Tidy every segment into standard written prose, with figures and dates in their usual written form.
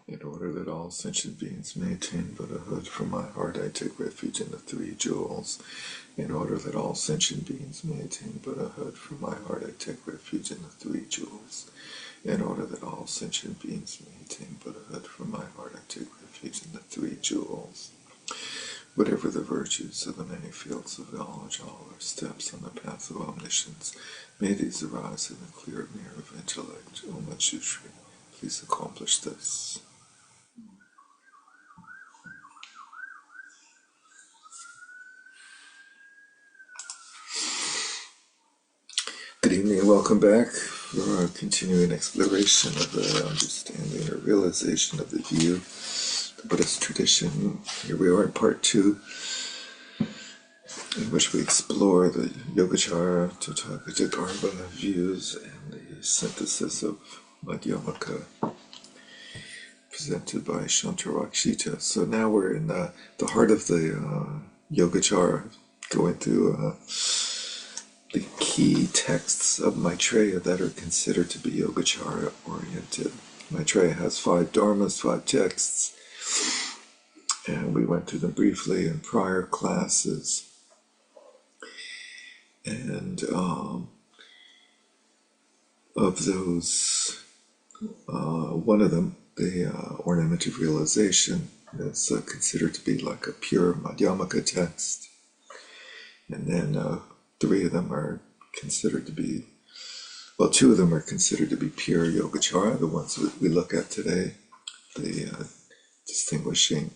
In order that all sentient beings may attain Buddhahood, from my heart I take refuge in the three jewels. In order that all sentient beings may attain Buddhahood, from my heart I take refuge in the three jewels. In order that all sentient beings may attain Buddhahood, from my heart I take refuge in the three jewels. Whatever the virtues of the many fields of knowledge, all are steps on the path of omniscience. May these arise in the clear mirror of intellect. O Manjushri, please accomplish this. Good evening and welcome back for our continuing exploration of the understanding or realization of the view, the Buddhist tradition. Here we are in part 2, in which we explore the Yogacara, Tathagata Dharma views and the synthesis of Madhyamaka presented by Shantarakshita. So now we're in the heart of the Yogacara, going through the key texts of Maitreya that are considered to be Yogacara oriented. Maitreya has 5 dharmas, 5 texts, and we went through them briefly in prior classes. And of those, one of them, the Ornament of Realization, is considered to be like a pure Madhyamaka text. And then 3 of them are considered to be, well, 2 of them are considered to be pure Yogacara, the ones that we look at today, the distinguishing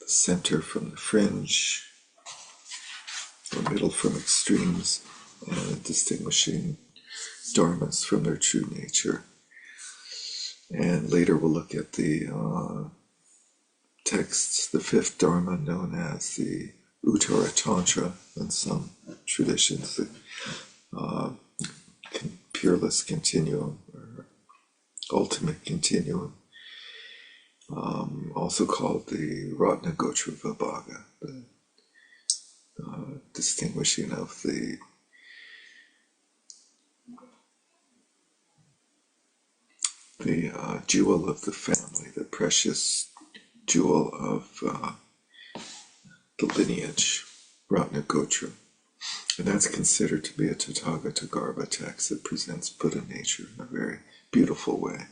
the center from the fringe, the middle from extremes, and distinguishing dharmas from their true nature. And later we'll look at the texts, the 5th dharma known as the Uttara Tantra in some traditions, the peerless continuum or ultimate continuum, also called the Ratna Gotra Vibhaga, the distinguishing of the jewel of the family, the precious jewel of the lineage, Ratna Gotra. And that's considered to be a Tathagata Garbha text that presents Buddha nature in a very beautiful way.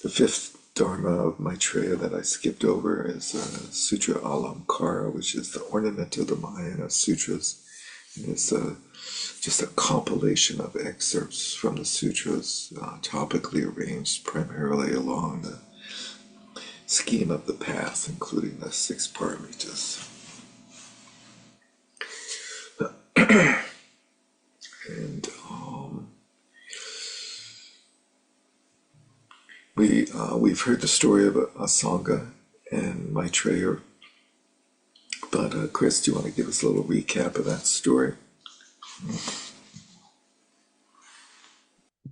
The 5th dharma of Maitreya that I skipped over is Sutra Alamkara, which is the ornament of the Mahayana Sutras. And it's just a compilation of excerpts from the sutras, topically arranged primarily along the scheme of the path, including the 6 paramitas. And we've heard the story of Asanga and Maitreya, but Chris, do you want to give us a little recap of that story?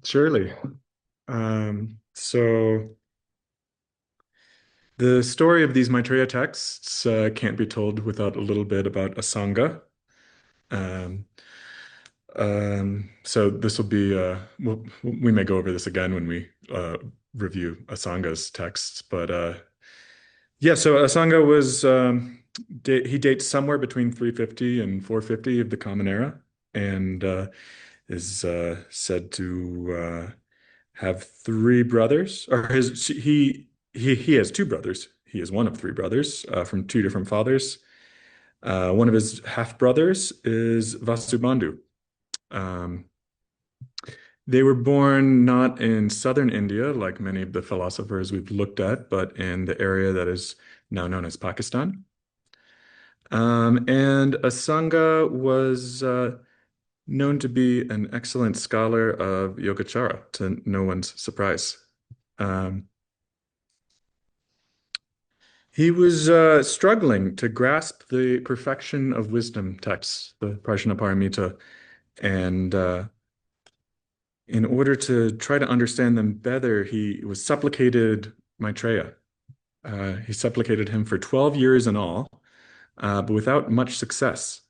Surely. So the story of these Maitreya texts can't be told without a little bit about Asanga. Um, so this will be, we may go over this again when we review Asanga's texts, but yeah, so Asanga was, he dates somewhere between 350 and 450 of the Common Era, and is said to have 3 brothers, or he has 2 brothers. He is one of 3 brothers from 2 different fathers. One of his half brothers is Vasubandhu. Um, they were born not in southern India, like many of the philosophers we've looked at, but in the area that is now known as Pakistan. And Asanga was known to be an excellent scholar of Yogacara, to no one's surprise. Um, he was struggling to grasp the perfection of wisdom texts, the Prajnaparamita, and in order to try to understand them better, he was supplicated Maitreya. He supplicated him for 12 years in all, but without much success.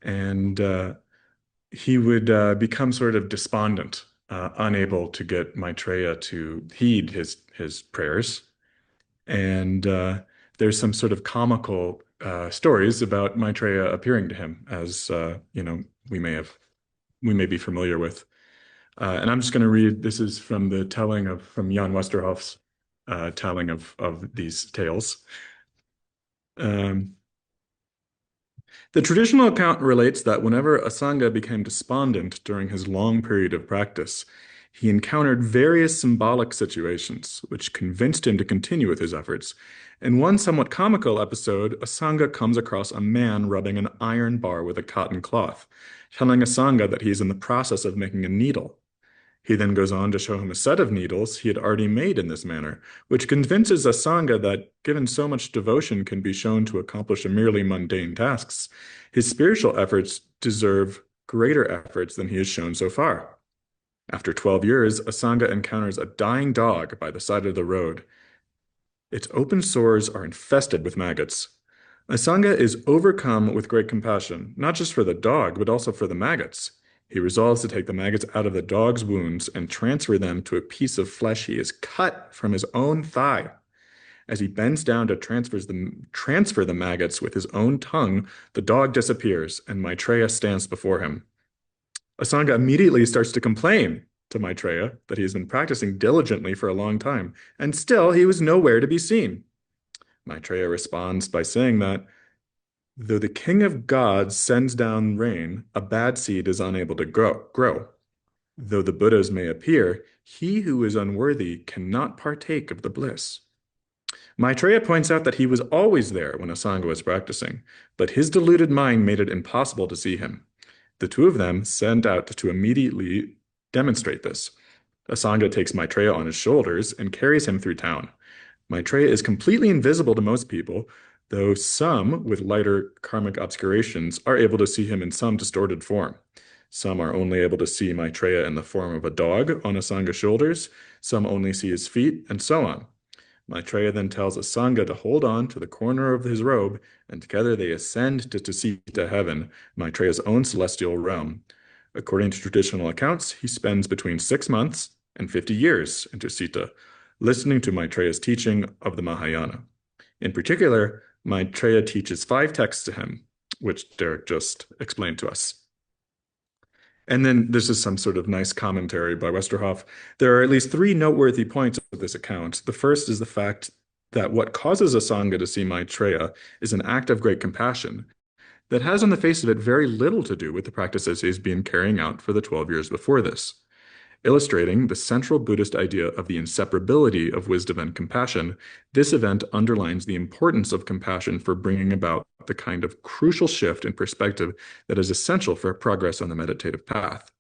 And he would become sort of despondent, unable to get Maitreya to heed his prayers. And there's some sort of comical stories about Maitreya appearing to him, as we we may be familiar with. And I'm just going to read. This is from the telling of from Jan Westerhof's telling of these tales. Um, The traditional account relates that whenever Asanga became despondent during his long period of practice, he encountered various symbolic situations which convinced him to continue with his efforts. In one somewhat comical episode, Asanga comes across a man rubbing an iron bar with a cotton cloth, telling Asanga that he is in the process of making a needle. He then goes on to show him a set of needles he had already made in this manner, which convinces Asanga that, given so much devotion can be shown to accomplish merely mundane tasks, his spiritual efforts deserve greater efforts than he has shown so far. After 12 years, Asanga encounters a dying dog by the side of the road. Its open sores are infested with maggots. Asanga is overcome with great compassion, not just for the dog, but also for the maggots. He resolves to take the maggots out of the dog's wounds and transfer them to a piece of flesh he has cut from his own thigh. As he bends down to transfer the maggots with his own tongue, the dog disappears, and Maitreya stands before him. Asanga immediately starts to complain to Maitreya that he has been practicing diligently for a long time, and still he was nowhere to be seen. Maitreya responds by saying that though the king of gods sends down rain, a bad seed is unable to grow. Though the Buddhas may appear, he who is unworthy cannot partake of the bliss. Maitreya points out that he was always there when Asanga was practicing, but his deluded mind made it impossible to see him. The two of them set out to immediately demonstrate this. Asanga takes Maitreya on his shoulders and carries him through town. Maitreya is completely invisible to most people, though some with lighter karmic obscurations are able to see him in some distorted form. Some are only able to see Maitreya in the form of a dog on Asanga's shoulders, some only see his feet, and so on. Maitreya then tells Asanga to hold on to the corner of his robe, and together they ascend to Tusita heaven, Maitreya's own celestial realm. According to traditional accounts, he spends between 6 months and 50 years in Tusita, listening to Maitreya's teaching of the Mahayana. In particular, Maitreya teaches 5 texts to him, which Derek just explained to us. And then this is some sort of nice commentary by Westerhoff. There are at least 3 noteworthy points of this account. The first is the fact that what causes Asanga to see Maitreya is an act of great compassion that has on the face of it very little to do with the practices he's been carrying out for the 12 years before this. Illustrating the central Buddhist idea of the inseparability of wisdom and compassion, this event underlines the importance of compassion for bringing about the kind of crucial shift in perspective that is essential for progress on the meditative path.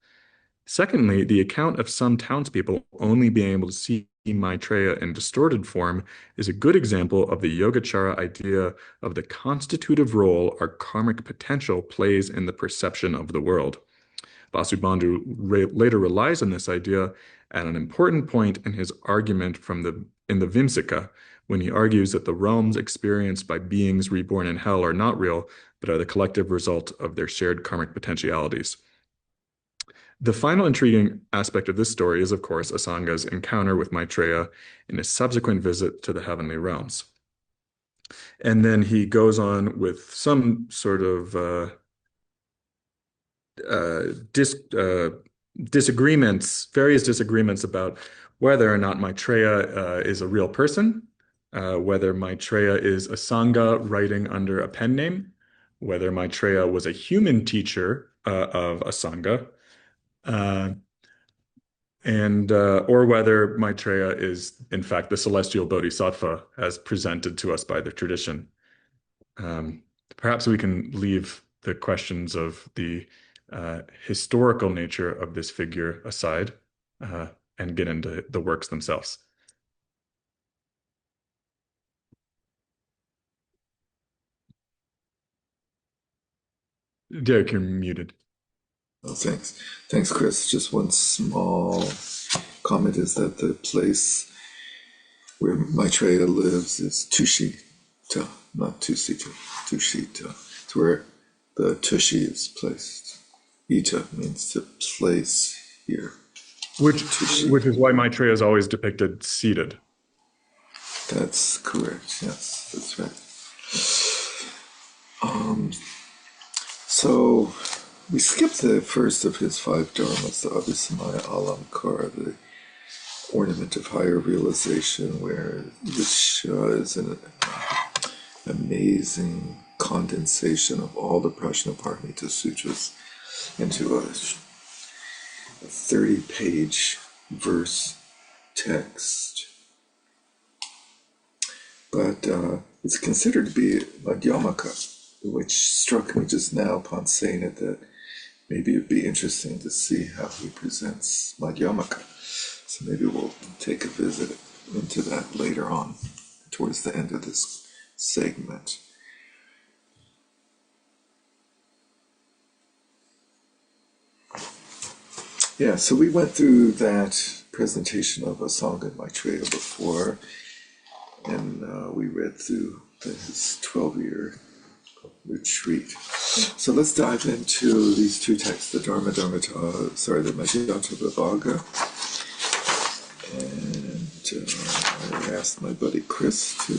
Secondly, the account of some townspeople only being able to see Maitreya in distorted form is a good example of the Yogacara idea of the constitutive role our karmic potential plays in the perception of the world. Vasubandhu later relies on this idea at an important point in his argument in the Vimsika, when he argues that the realms experienced by beings reborn in hell are not real, but are the collective result of their shared karmic potentialities. The final intriguing aspect of this story is, of course, Asanga's encounter with Maitreya in his subsequent visit to the heavenly realms. And then he goes on with some sort of various disagreements about whether or not Maitreya is a real person, whether Maitreya is Asanga writing under a pen name, whether Maitreya was a human teacher of Asanga, or whether Maitreya is, in fact, the celestial bodhisattva as presented to us by the tradition. Perhaps we can leave the questions of the historical nature of this figure aside and get into the works themselves. Derek, you're muted. Oh, thanks. Thanks, Chris. Just one small comment is that the place where Maitreya lives is Tushita, not Tusita, Tushita. It's where the Tushi is placed. Ita means to place here. Which is why Maitreya is always depicted seated. That's correct. Yes, that's right. So we skipped the first of his five dharmas, the Abhisamaya Alamkara, the ornament of higher realization, which is an amazing condensation of all the Prajnaparamita Sutras into a 30-page verse text. But it's considered to be Madhyamaka, which struck me just now upon saying it, that maybe it'd be interesting to see how he presents Madhyamaka. So maybe we'll take a visit into that later on, towards the end of this segment. Yeah, so we went through that presentation of Asanga and Maitreya before, and we read through his 12-year retreat. So let's dive into these two texts, the the Madhyanta Vibhaga, and I asked my buddy Chris to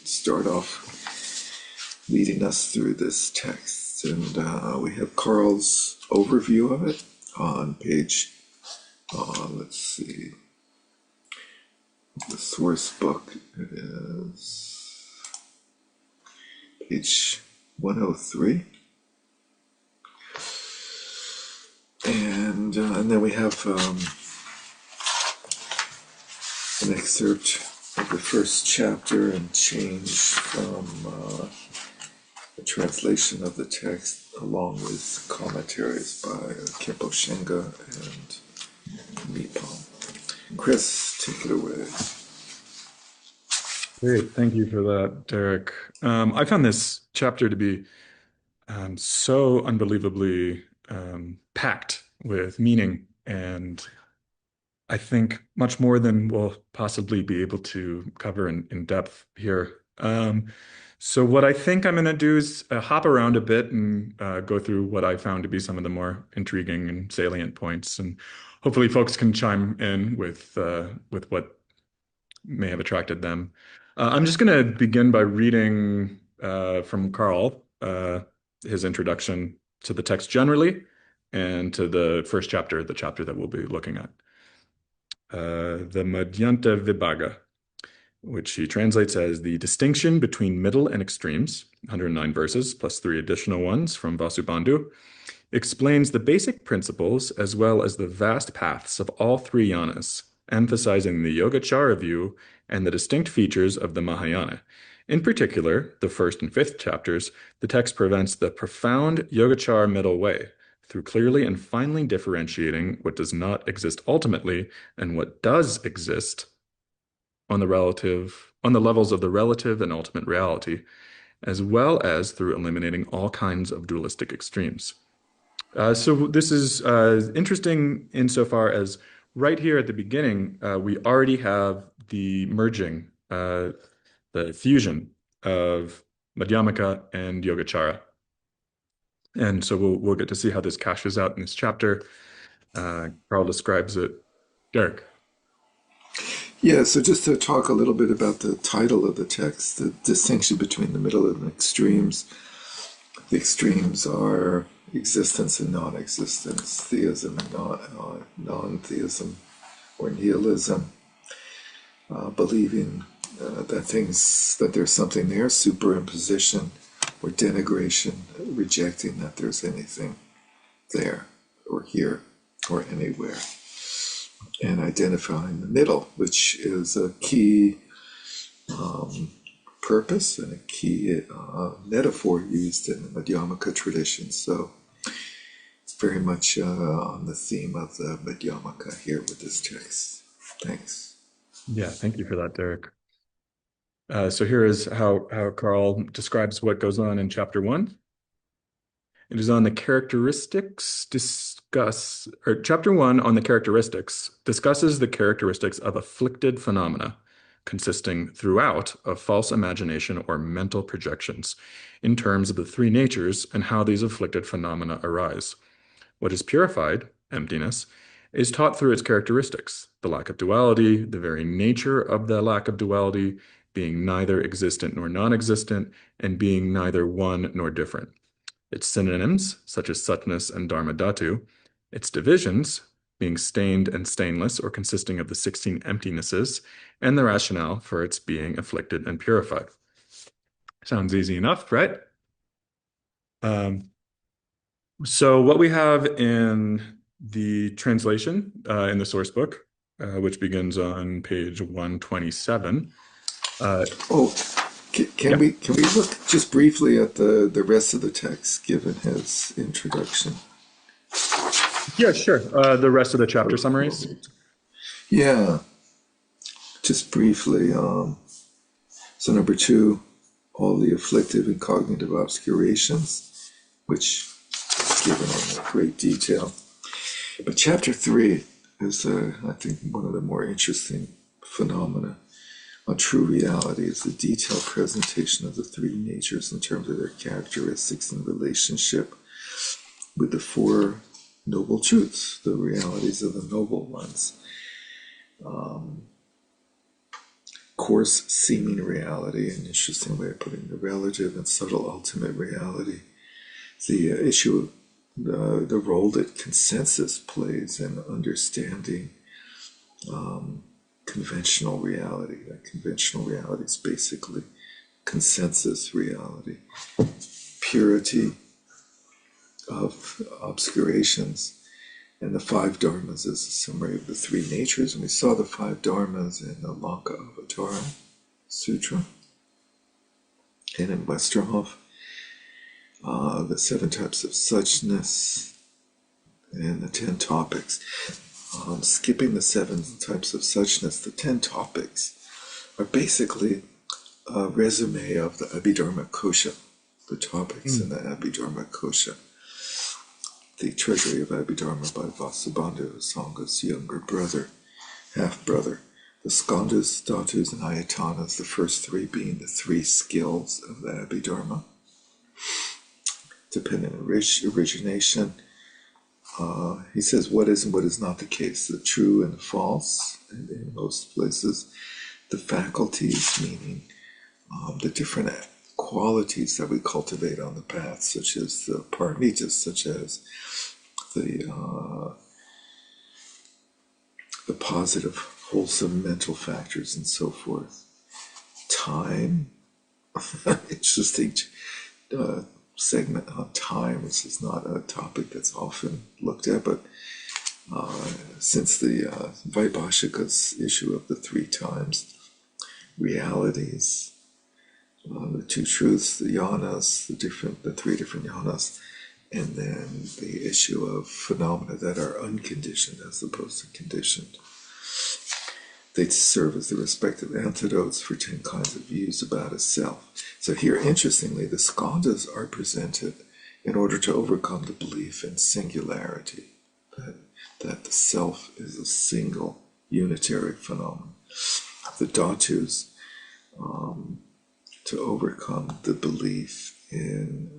start off leading us through this text, and we have Carl's overview of it on page, let's see, the source book, it is page 103. And then we have an excerpt of the first chapter and change from a translation of the text along with commentaries by Kempo Shenga and Mipam. Chris, take it away. Great. Thank you for that, Derek. I found this chapter to be so unbelievably packed with meaning, and I think much more than we'll possibly be able to cover in depth here. So what I think I'm going to do is hop around a bit and go through what I found to be some of the more intriguing and salient points, and hopefully folks can chime in with what may have attracted them. I'm just going to begin by reading from Carl, his introduction to the text generally, and to the first chapter, the chapter that we'll be looking at. The Madhyanta Vibhaga, which he translates as the distinction between middle and extremes, 109 verses plus 3 additional ones from Vasubandhu, explains the basic principles as well as the vast paths of all three yanas, emphasizing the Yogacara view and the distinct features of the Mahayana. In particular, the first and fifth chapters, the text presents the profound Yogacara middle way through clearly and finely differentiating what does not exist ultimately and what does exist on the levels of the relative and ultimate reality, as well as through eliminating all kinds of dualistic extremes. So this is interesting insofar as right here at the beginning, we already have the merging, the fusion of Madhyamaka and Yogacara. And so we'll get to see how this cashes out in this chapter. Carl describes it. Derek. Yeah, so just to talk a little bit about the title of the text, the distinction between the middle and the extremes. The extremes are existence and non-existence, theism and non-theism, or nihilism, believing that there's something there, superimposition or denigration, rejecting that there's anything there or here or anywhere, and identifying the middle, which is a key purpose and a key metaphor used in the Madhyamaka tradition. So it's very much on the theme of the Madhyamaka here with this text. Thanks. Yeah, thank you for that, Derek. So here is how Carl describes what goes on in chapter 1. It is on the characteristics chapter 1 on the characteristics discusses the characteristics of afflicted phenomena, consisting throughout of false imagination or mental projections, in terms of the three natures and how these afflicted phenomena arise. What is purified, emptiness, is taught through its characteristics, the lack of duality, the very nature of the lack of duality, being neither existent nor non-existent, and being neither one nor different. Its synonyms, such as suchness and dharma dhatu, its divisions, being stained and stainless or consisting of the 16 emptinesses, and the rationale for its being afflicted and purified. Sounds easy enough, right? So what we have in the translation in the source book, which begins on page 127. Oh, can Yeah. we look just briefly at the rest of the text given his introduction? Yeah, sure. The rest of the chapter summaries. Yeah, just briefly. So number 2, all the afflictive and cognitive obscurations, which is given in great detail. But chapter 3 is, I think, one of the more interesting phenomena on true reality is the detailed presentation of the three natures in terms of their characteristics and relationship with the four noble truths, the realities of the noble ones. Coarse seeming reality, an interesting way of putting the relative and subtle ultimate reality. The issue of the role that consensus plays in understanding conventional reality. That conventional reality is basically consensus reality. Purity of obscurations. And the five dharmas is a summary of the three natures. And we saw the five dharmas in the Lanka Avatara Sutra and in Westerhoff. The 7 types of suchness and the 10 topics. Skipping the 7 types of suchness, the 10 topics are basically a resume of the Abhidharma Kosha, the topics in the Abhidharma Kosha. The Treasury of Abhidharma by Vasubandhu, Sangha's younger brother, half-brother. The skandhas, dhatus, and ayatanas, the first 3 being the 3 skills of the Abhidharma. Dependent origination. He says what is and what is not the case, the true and the false, and in most places. The faculties, meaning the different qualities that we cultivate on the path, such as the paramitas, such as the positive, wholesome mental factors, and so forth. Time, interesting segment on time. This is not a topic that's often looked at, but since the Vaibhashika's issue of the 3 times, realities, the 2 truths, the yanas, the 3 different yanas, and then the issue of phenomena that are unconditioned as opposed to conditioned. They serve as the respective antidotes for 10 kinds of views about a self. So here, interestingly, the skandhas are presented in order to overcome the belief in singularity, that the self is a single, unitary phenomenon. The dhatus, to overcome the belief in,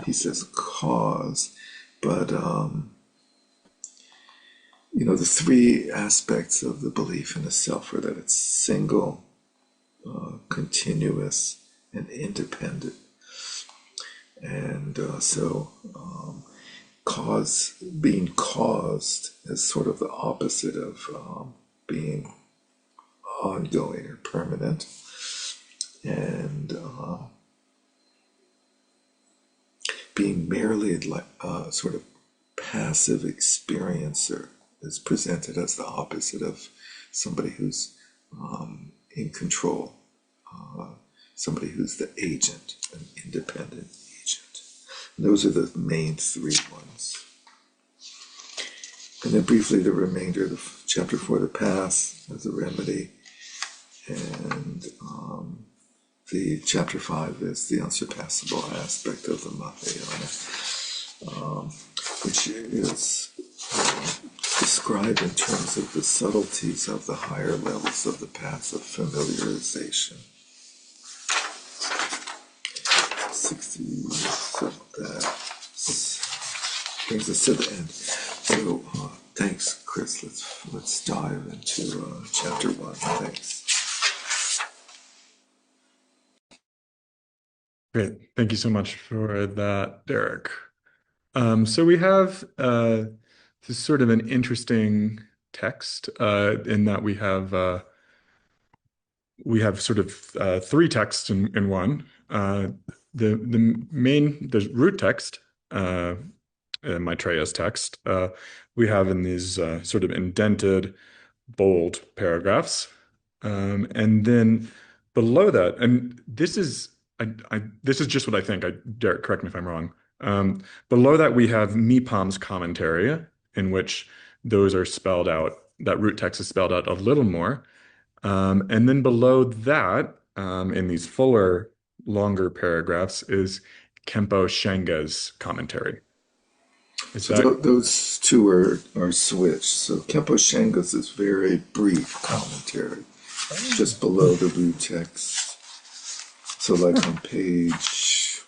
he says cause, but the 3 aspects of the belief in the self are that it's single, continuous, and independent. And being caused is sort of the opposite of being ongoing or permanent. And being merely like sort of passive experiencer is presented as the opposite of somebody who's in control, somebody who's the agent, an independent agent. And those are the main 3 ones. And then briefly the remainder of the chapter 4, the path as a remedy, and the chapter 5 is the unsurpassable aspect of the Mahayana, which is described in terms of the subtleties of the higher levels of the path of familiarization. 60, so that's brings us to the end. So thanks, Chris. Let's dive into chapter one. Thanks. Great. Thank you so much for that, Derek. So we have this sort of an interesting text in that we have sort of three texts in one. The root text, Maitreya's text, we have in these sort of indented, bold paragraphs, and then below that, and this is just what I think. Derek, correct me if I'm wrong. Below that, we have Mipam's commentary, in which those are spelled out. That root text is spelled out a little more. And then below that, in these fuller, longer paragraphs, is Kempo Shenga's commentary. Is So that those two are switched. So Kempo Shenga's is very brief commentary, just below the root text. So like on page,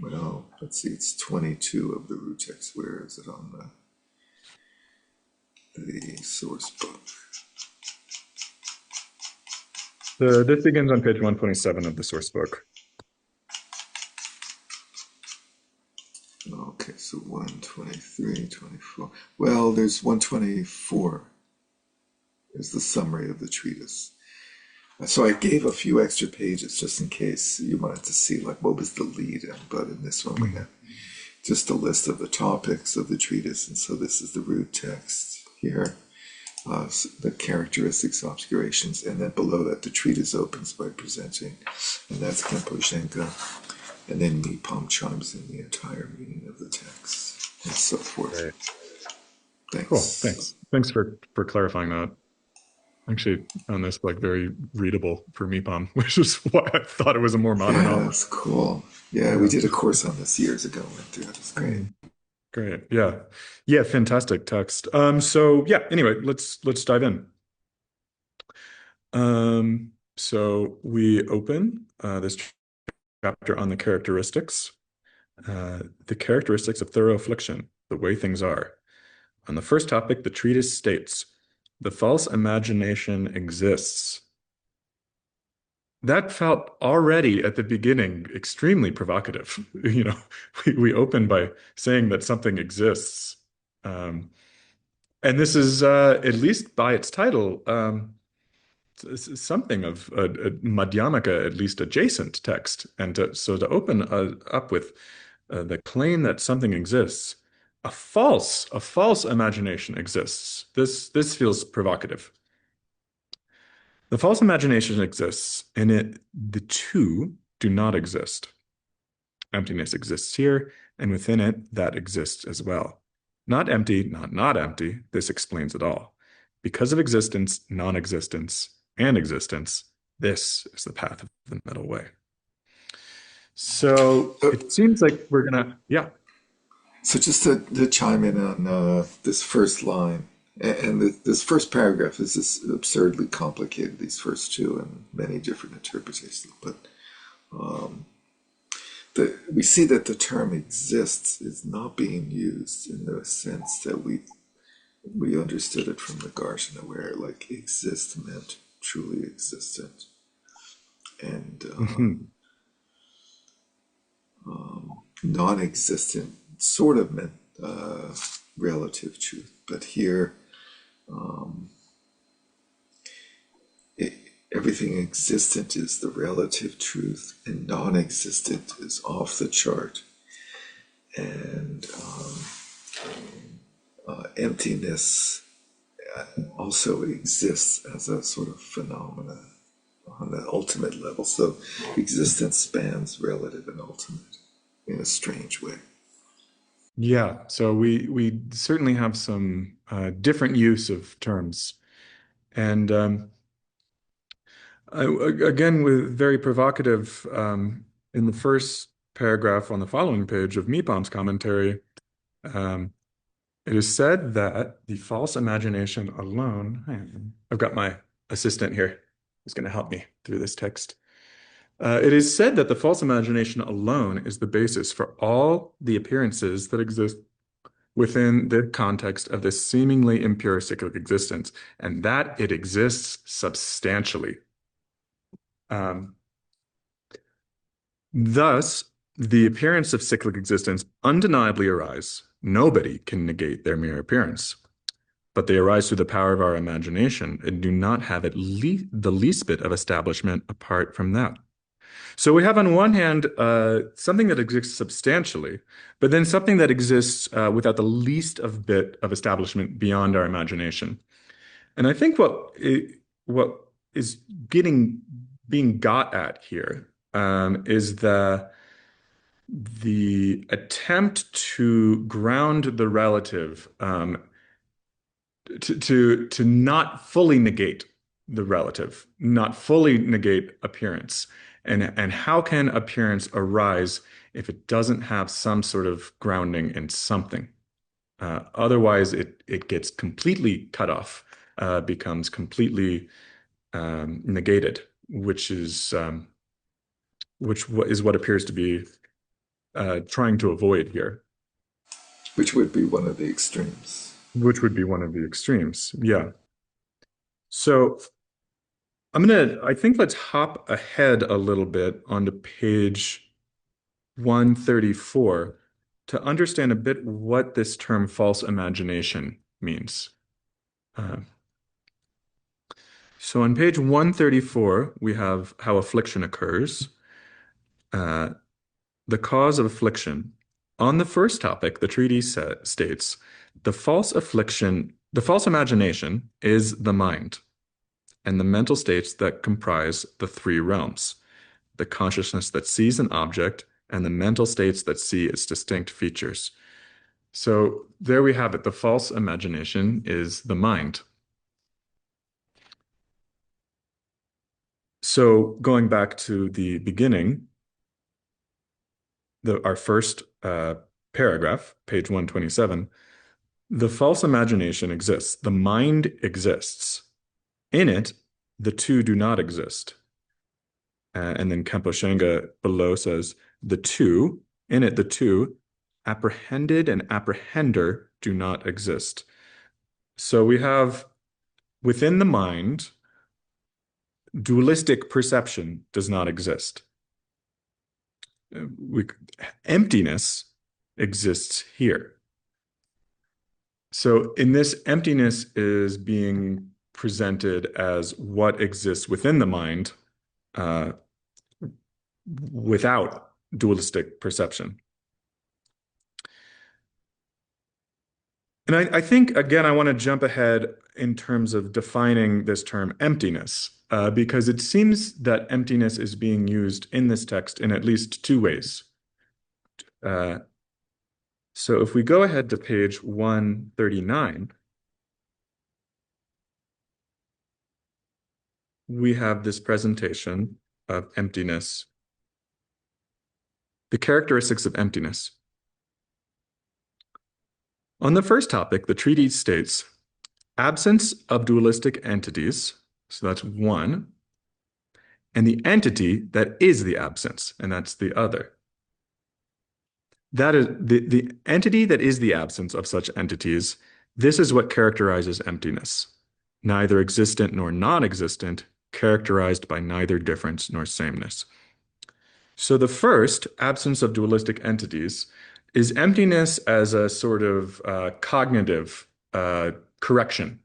well, let's see, it's 22 of the root text. Where is it on the source book? this begins on page 127 of the source book? Okay, so 123, 24. Well, there's 124 is the summary of the treatise. So I gave a few extra pages just in case you wanted to see like what was the lead in, but in this one we have just a list of the topics of the treatise, and so this is the root text here, the characteristics, obscurations, and then below that the treatise opens by presenting, and that's Kempo Shenga, and then Mipam chimes in the entire meaning of the text, and so forth. Right. Thanks. Cool. Thanks for clarifying that. I actually found this like very readable for Mipam, which is why I thought it was a more modern Yeah, novel. that's cool. Yeah, we did a course on this years ago. Went through it. It's great. Great. Yeah. Yeah, fantastic text. So yeah, anyway, let's dive in. So we open this chapter on the characteristics of thorough affliction, the way things are. On the first topic, the treatise states, the false imagination exists. That felt already at the beginning extremely provocative. You know, we open by saying that something exists. And this is, at least by its title, something of a Madhyamaka, at least adjacent text. And so to open up with the claim that something exists, a false imagination exists. This feels provocative. The false imagination exists, and the two do not exist. Emptiness exists here, and within it, that exists as well. Not empty, not empty. This explains it all. Because of existence, non-existence, and existence, this is the path of the middle way. So it seems like we're gonna, yeah. So just to chime in on this first line, and this first paragraph is just absurdly complicated, these first two, and many different interpretations. But we see that the term exists is not being used in the sense that we understood it from the Darshan, where like exist meant truly existent, and non-existent sort of meant relative truth. But here, everything existent is the relative truth, and non-existent is off the chart. And emptiness also exists as a sort of phenomena on the ultimate level. So existence spans relative and ultimate in a strange way. Yeah, so we certainly have some different use of terms. And again, with very provocative, in the first paragraph on the following page of Mipam's commentary, it is said that the false imagination alone, I've got my assistant here who's going to help me through this text. It is said that the false imagination alone is the basis for all the appearances that exist within the context of this seemingly impure cyclic existence, and that it exists substantially. Um, Thus, the appearance of cyclic existence undeniably arise. Nobody can negate their mere appearance, but they arise through the power of our imagination and do not have the least bit of establishment apart from that. So we have on one hand something that exists substantially, but then something that exists without the least of bit of establishment beyond our imagination. And I think what is getting being got at here is the attempt to ground the relative, to not fully negate the relative, not fully negate appearance. And how can appearance arise if it doesn't have some sort of grounding in something? Otherwise, it gets completely cut off, becomes completely negated, which is what appears to be trying to avoid here. Which would be one of the extremes. Which would be one of the extremes. Yeah. So I think let's hop ahead a little bit onto page 134 to understand a bit what this term false imagination means. Uh, so on page 134, we have how affliction occurs. Uh, the cause of affliction. On the first topic, the treatise states, the false imagination is the mind and the mental states that comprise the three realms, the consciousness that sees an object and the mental states that see its distinct features. So there we have it. The false imagination is the mind. So going back to the beginning, our first paragraph, page 127, the false imagination exists. The mind exists. In it, the two do not exist. And then Kempo Shenga below says, in it, the two, apprehended and apprehender do not exist. So we have within the mind, dualistic perception does not exist. Emptiness exists here. So in this, emptiness is being presented as what exists within the mind without dualistic perception. And I think, again, I want to jump ahead in terms of defining this term emptiness, because it seems that emptiness is being used in this text in at least two ways. So if we go ahead to page 139, we have this presentation of emptiness, the characteristics of emptiness. On the first topic, the treatise states, absence of dualistic entities, so that's one, and the entity that is the absence, and that's the other. That is the entity that is the absence of such entities. This is what characterizes emptiness, neither existent nor non-existent, characterized by neither difference nor sameness. So the first, absence of dualistic entities, is emptiness as a sort of cognitive correction.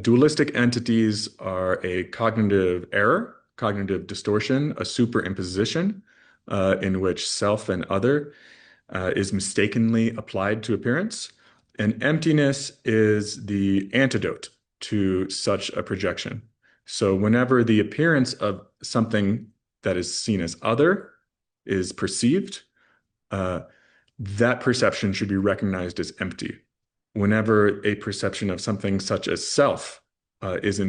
Dualistic entities are a cognitive error, cognitive distortion, a superimposition in which self and other is mistakenly applied to appearance. And emptiness is the antidote to such a projection. So whenever the appearance of something that is seen as other is perceived, that perception should be recognized as empty. Whenever a perception of something such as self is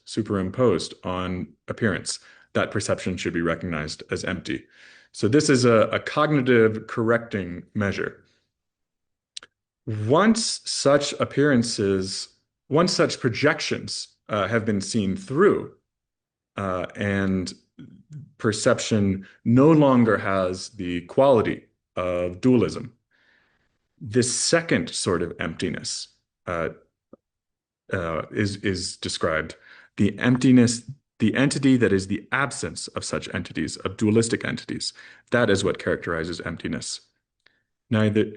superimposed on appearance, that perception should be recognized as empty. So this is a cognitive correcting measure. Once such projections have been seen through, and perception no longer has the quality of dualism, This second sort of emptiness uh, is described. The emptiness, the entity that is the absence of such entities, of dualistic entities. That is what characterizes emptiness. Neither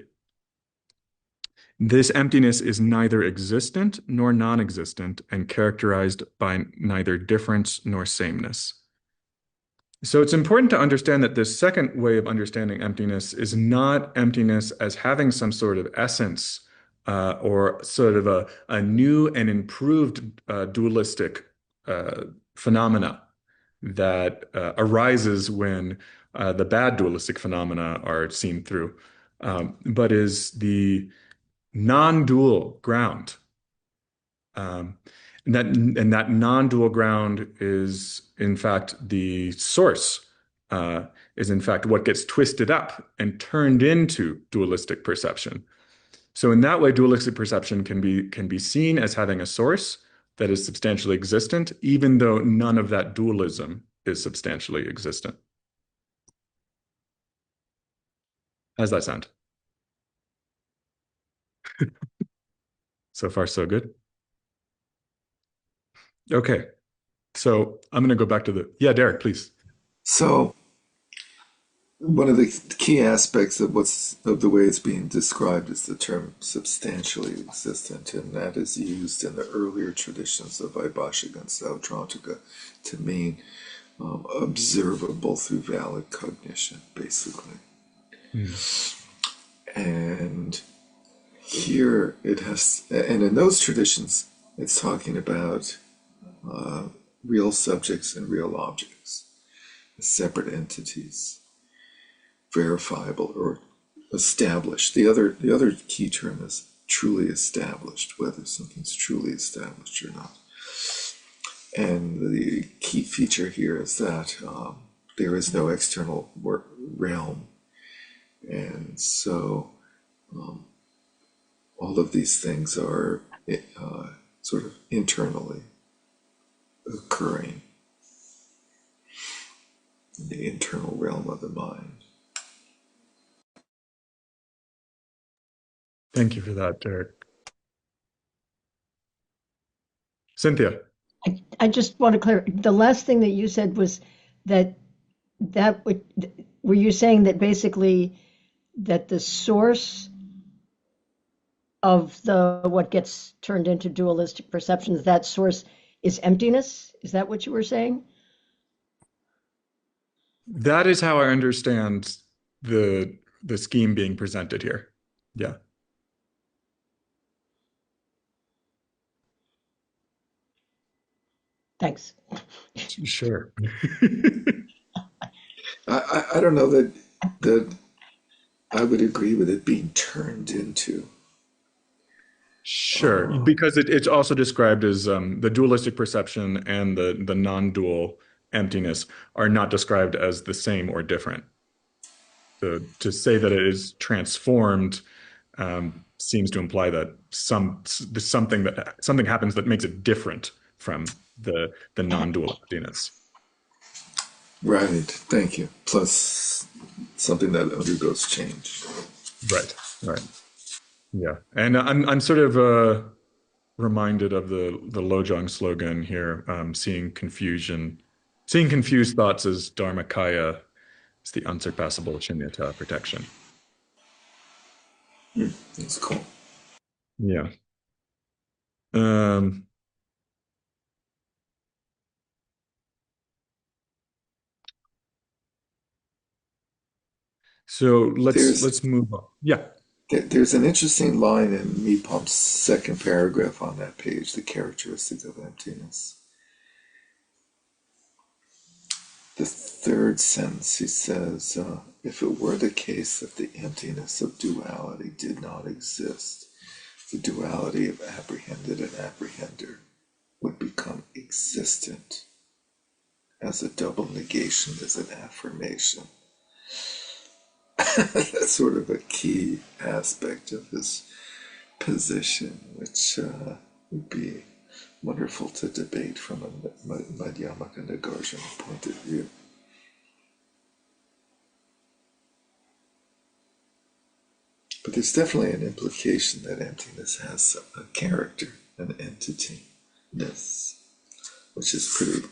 This emptiness is neither existent nor non-existent and characterized by neither difference nor sameness. So it's important to understand that this second way of understanding emptiness is not emptiness as having some sort of essence or sort of a new and improved dualistic uh, phenomena that arises when the bad dualistic phenomena are seen through, but is the non-dual ground. Um, and that non-dual ground is in fact the source, is in fact what gets twisted up and turned into dualistic perception. So in that way, dualistic perception can be seen as having a source that is substantially existent, even though none of that dualism is substantially existent. How's that sound? So far, so good. Okay, so I'm going to go back to the yeah, Derek, please. So one of the key aspects of what's of the way it's being described is the term substantially existent, and that is used in the earlier traditions of Vaibhashika and Sautrantika to mean observable through valid cognition, basically. Hmm. And here it has, and in those traditions, it's talking about real subjects and real objects, separate entities, verifiable or established. The other key term is truly established, whether something's truly established or not. And the key feature here is that there is no external realm, and so all of these things are sort of internally occurring in the internal realm of the mind. Thank you for that, Derek. Cynthia. I just want to clarify. The last thing that you said was that that would, were you saying that basically that the source of the what gets turned into dualistic perceptions, that source is emptiness? Is that what you were saying? That is how I understand the scheme being presented here. Yeah, Thanks. sure. I don't know that I would agree with it being turned into. Sure, because it's also described as the dualistic perception and the non-dual emptiness are not described as the same or different. So to say that it is transformed seems to imply that something happens that makes it different from the non-dual emptiness. Right, thank you. Plus something that undergoes change. Right, right. Yeah, and I'm sort of reminded of the Lojong slogan here, seeing confused thoughts as Dharmakaya is the unsurpassable Shunyata protection. It's cool. Yeah. Um, so There's let's move on. Yeah. there's an interesting line in Meepomp's second paragraph on that page, the characteristics of emptiness. The third sentence, he says, if it were the case that the emptiness of duality did not exist, the duality of apprehended and apprehender would become existent, as a double negation is an affirmation. That's sort of a key aspect of his position, which would be wonderful to debate from a Madhyamaka Nagarjuna point of view. But there's definitely an implication that emptiness has a character, an entity-ness, which is pretty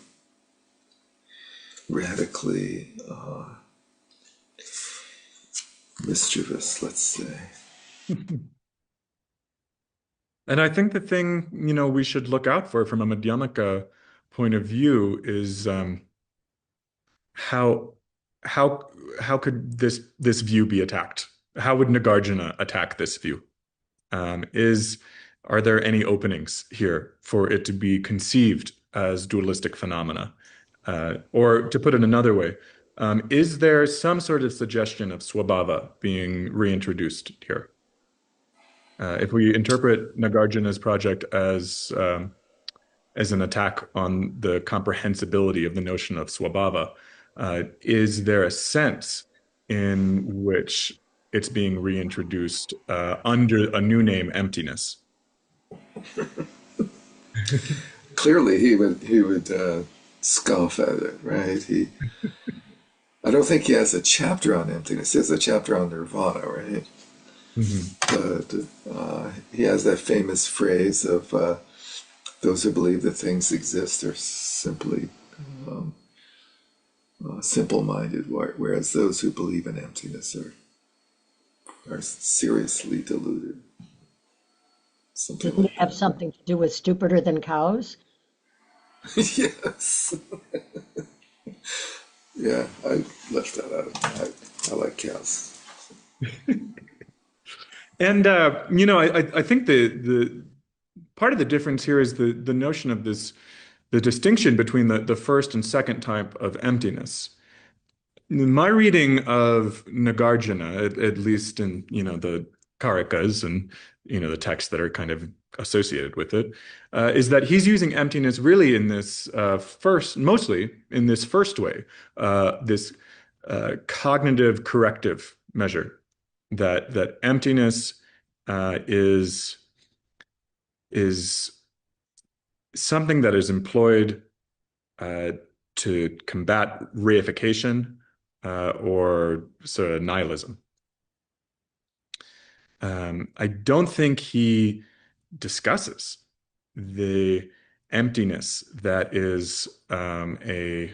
radically mischievous, let's say. And I think the thing, we should look out for from a Madhyamaka point of view is how how how could this view be attacked? How would Nagarjuna attack this view? Is Are there any openings here for it to be conceived as dualistic phenomena? Or to put it another way, is there some sort of suggestion of swabhava being reintroduced here? If we interpret Nagarjuna's project as an attack on the comprehensibility of the notion of swabhava, is there a sense in which it's being reintroduced under a new name, emptiness? Clearly, he would scoff at it, right? I don't think he has a chapter on emptiness. He has a chapter on nirvana, right? Mhm. But he has that famous phrase of those who believe that things exist are simply simple-minded, whereas those who believe in emptiness are seriously deluded. Something Didn't it like have something to do with stupider than cows? that. Yes. Yeah, I left that out. I like cows. And I think the part of the difference here is the notion of the distinction between the first and second type of emptiness. My reading of Nagarjuna, at least in the Karikas and the texts that are kind of associated with it, is that he's using emptiness really in this mostly in this first way, this cognitive corrective measure that emptiness is is something that is employed uh, to combat reification or sort of nihilism. I don't think he discusses the emptiness that is a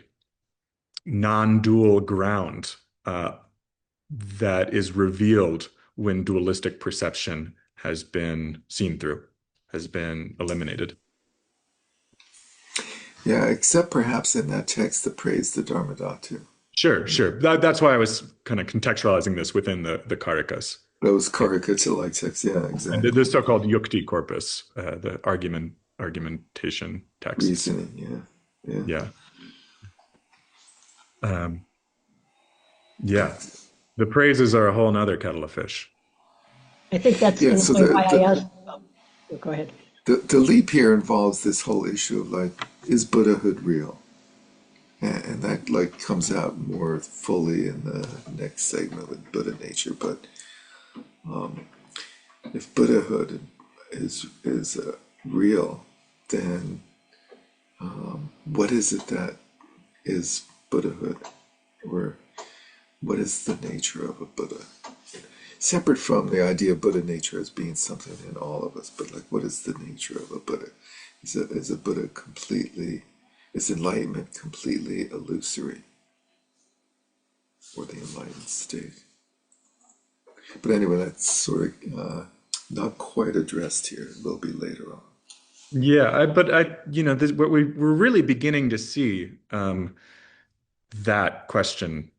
non-dual ground that is revealed when dualistic perception has been seen through, has been eliminated. Yeah, except perhaps in that text that praised the Dharmadhatu. Sure, sure. That's why I was kind of contextualizing this within the Karikas. Those Karikachalite texts, yeah, And exactly. the so-called yukti corpus, the argumentation texts. Reasoning, yeah, yeah. Yeah. Um, yeah. The praises are a whole nother kettle of fish. I think that's Yeah, in a so way why I asked. Oh, go ahead. the leap here involves this whole issue of like, is Buddhahood real? And that like comes out more fully in the next segment with Buddha nature. But if Buddhahood is real, then what is it that is Buddhahood, or what is the nature of a Buddha? Separate from the idea of Buddha nature as being something in all of us, but like, what is the nature of a Buddha? Is a Buddha completely, is enlightenment completely illusory, or the enlightened state? But anyway, that's sort of not quite addressed here. It will be later on. Yeah, what we're really beginning to see that question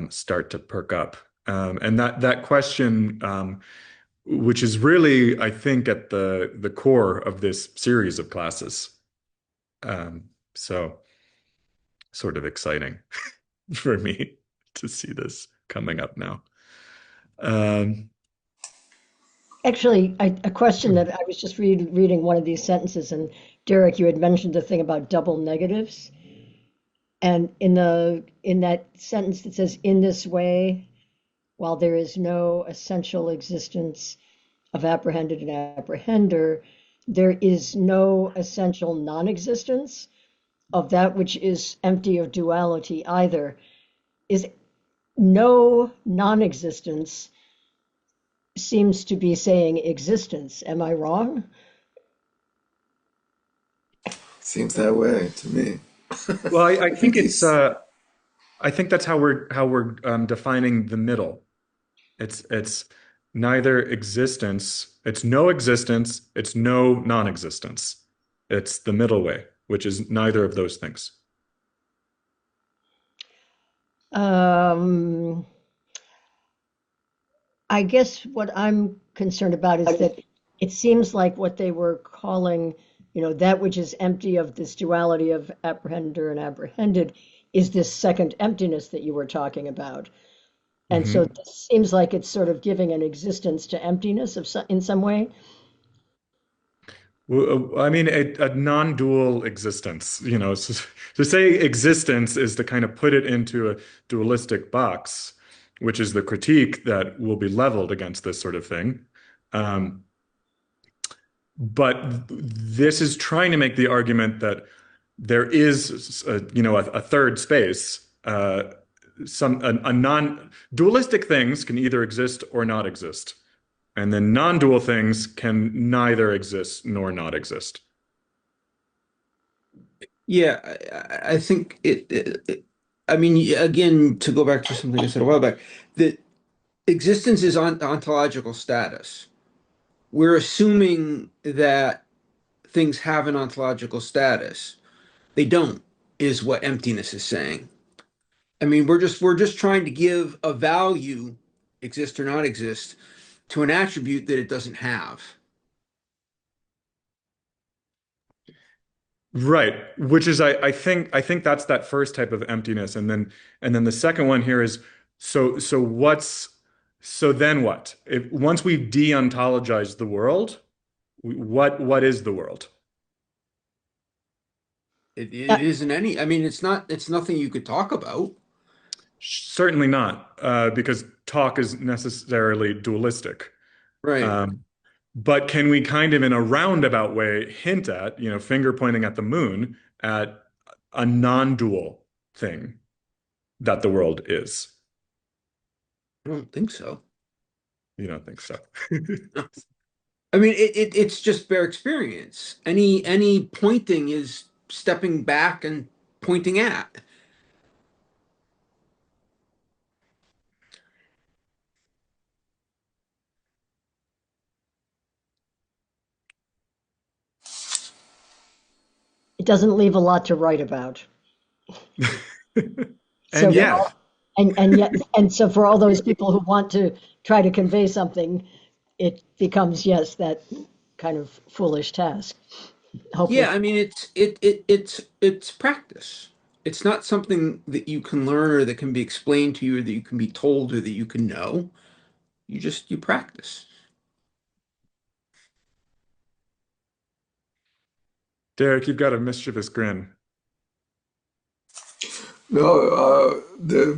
start to perk up, and that question, which is really, I think, at the core of this series of classes. So sort of exciting for me to see this coming up now. Um, Actually, a question that I was just reading one of these sentences, and Derek, you had mentioned the thing about double negatives, and in that sentence it says, "In this way, while there is no essential existence of apprehended and apprehender, there is no essential non-existence of that which is empty of duality either." Is no non-existence seems to be saying existence. Am I wrong? Seems that way to me. Well, I I think think it's he's I think that's how we're defining the middle. It's neither existence, it's no existence, it's no non-existence. It's the middle way, which is neither of those things. Um, I guess what I'm concerned about is that it seems like what they were calling, that which is empty of this duality of apprehender and apprehended is this second emptiness that you were talking about. And so Mhm. this seems like it's sort of giving an existence to emptiness in some way. I mean, a non-dual existence, to say existence is to kind of put it into a dualistic box, which is the critique that will be leveled against this sort of thing. Um, but this is trying to make the argument that there is, a third space. A non-dualistic things can either exist or not exist. And then non-dual things can neither exist nor not exist. Yeah, I think I mean, again, to go back to something I said a while back, that existence is on ontological status. We're assuming that things have an ontological status. They don't, is what emptiness is saying. I mean, we're just trying to give a value, exist or not exist, to an attribute that it doesn't have. Right, which is I think that's that first type of emptiness, and then the second one here is so then what? If once we've de-ontologized the world, what is the world? It isn't any, I mean, it's nothing you could talk about. Certainly not, because talk is necessarily dualistic. Right. Um, but can we kind of in a roundabout way hint at, finger pointing at the moon, at a non-dual thing that the world is? I don't think so. You don't think so? I mean, it's just bare experience. Any pointing is stepping back and pointing at. It doesn't leave a lot to write about. And So for yet, all, and yet and so for all those people who want to try to convey something, it becomes, yes, that kind of foolish task. Yeah, Hopeless. I mean, it's practice. It's not something that you can learn or that can be explained to you or that you can be told or that you can know. You practice. Derek, you've got a mischievous grin. no,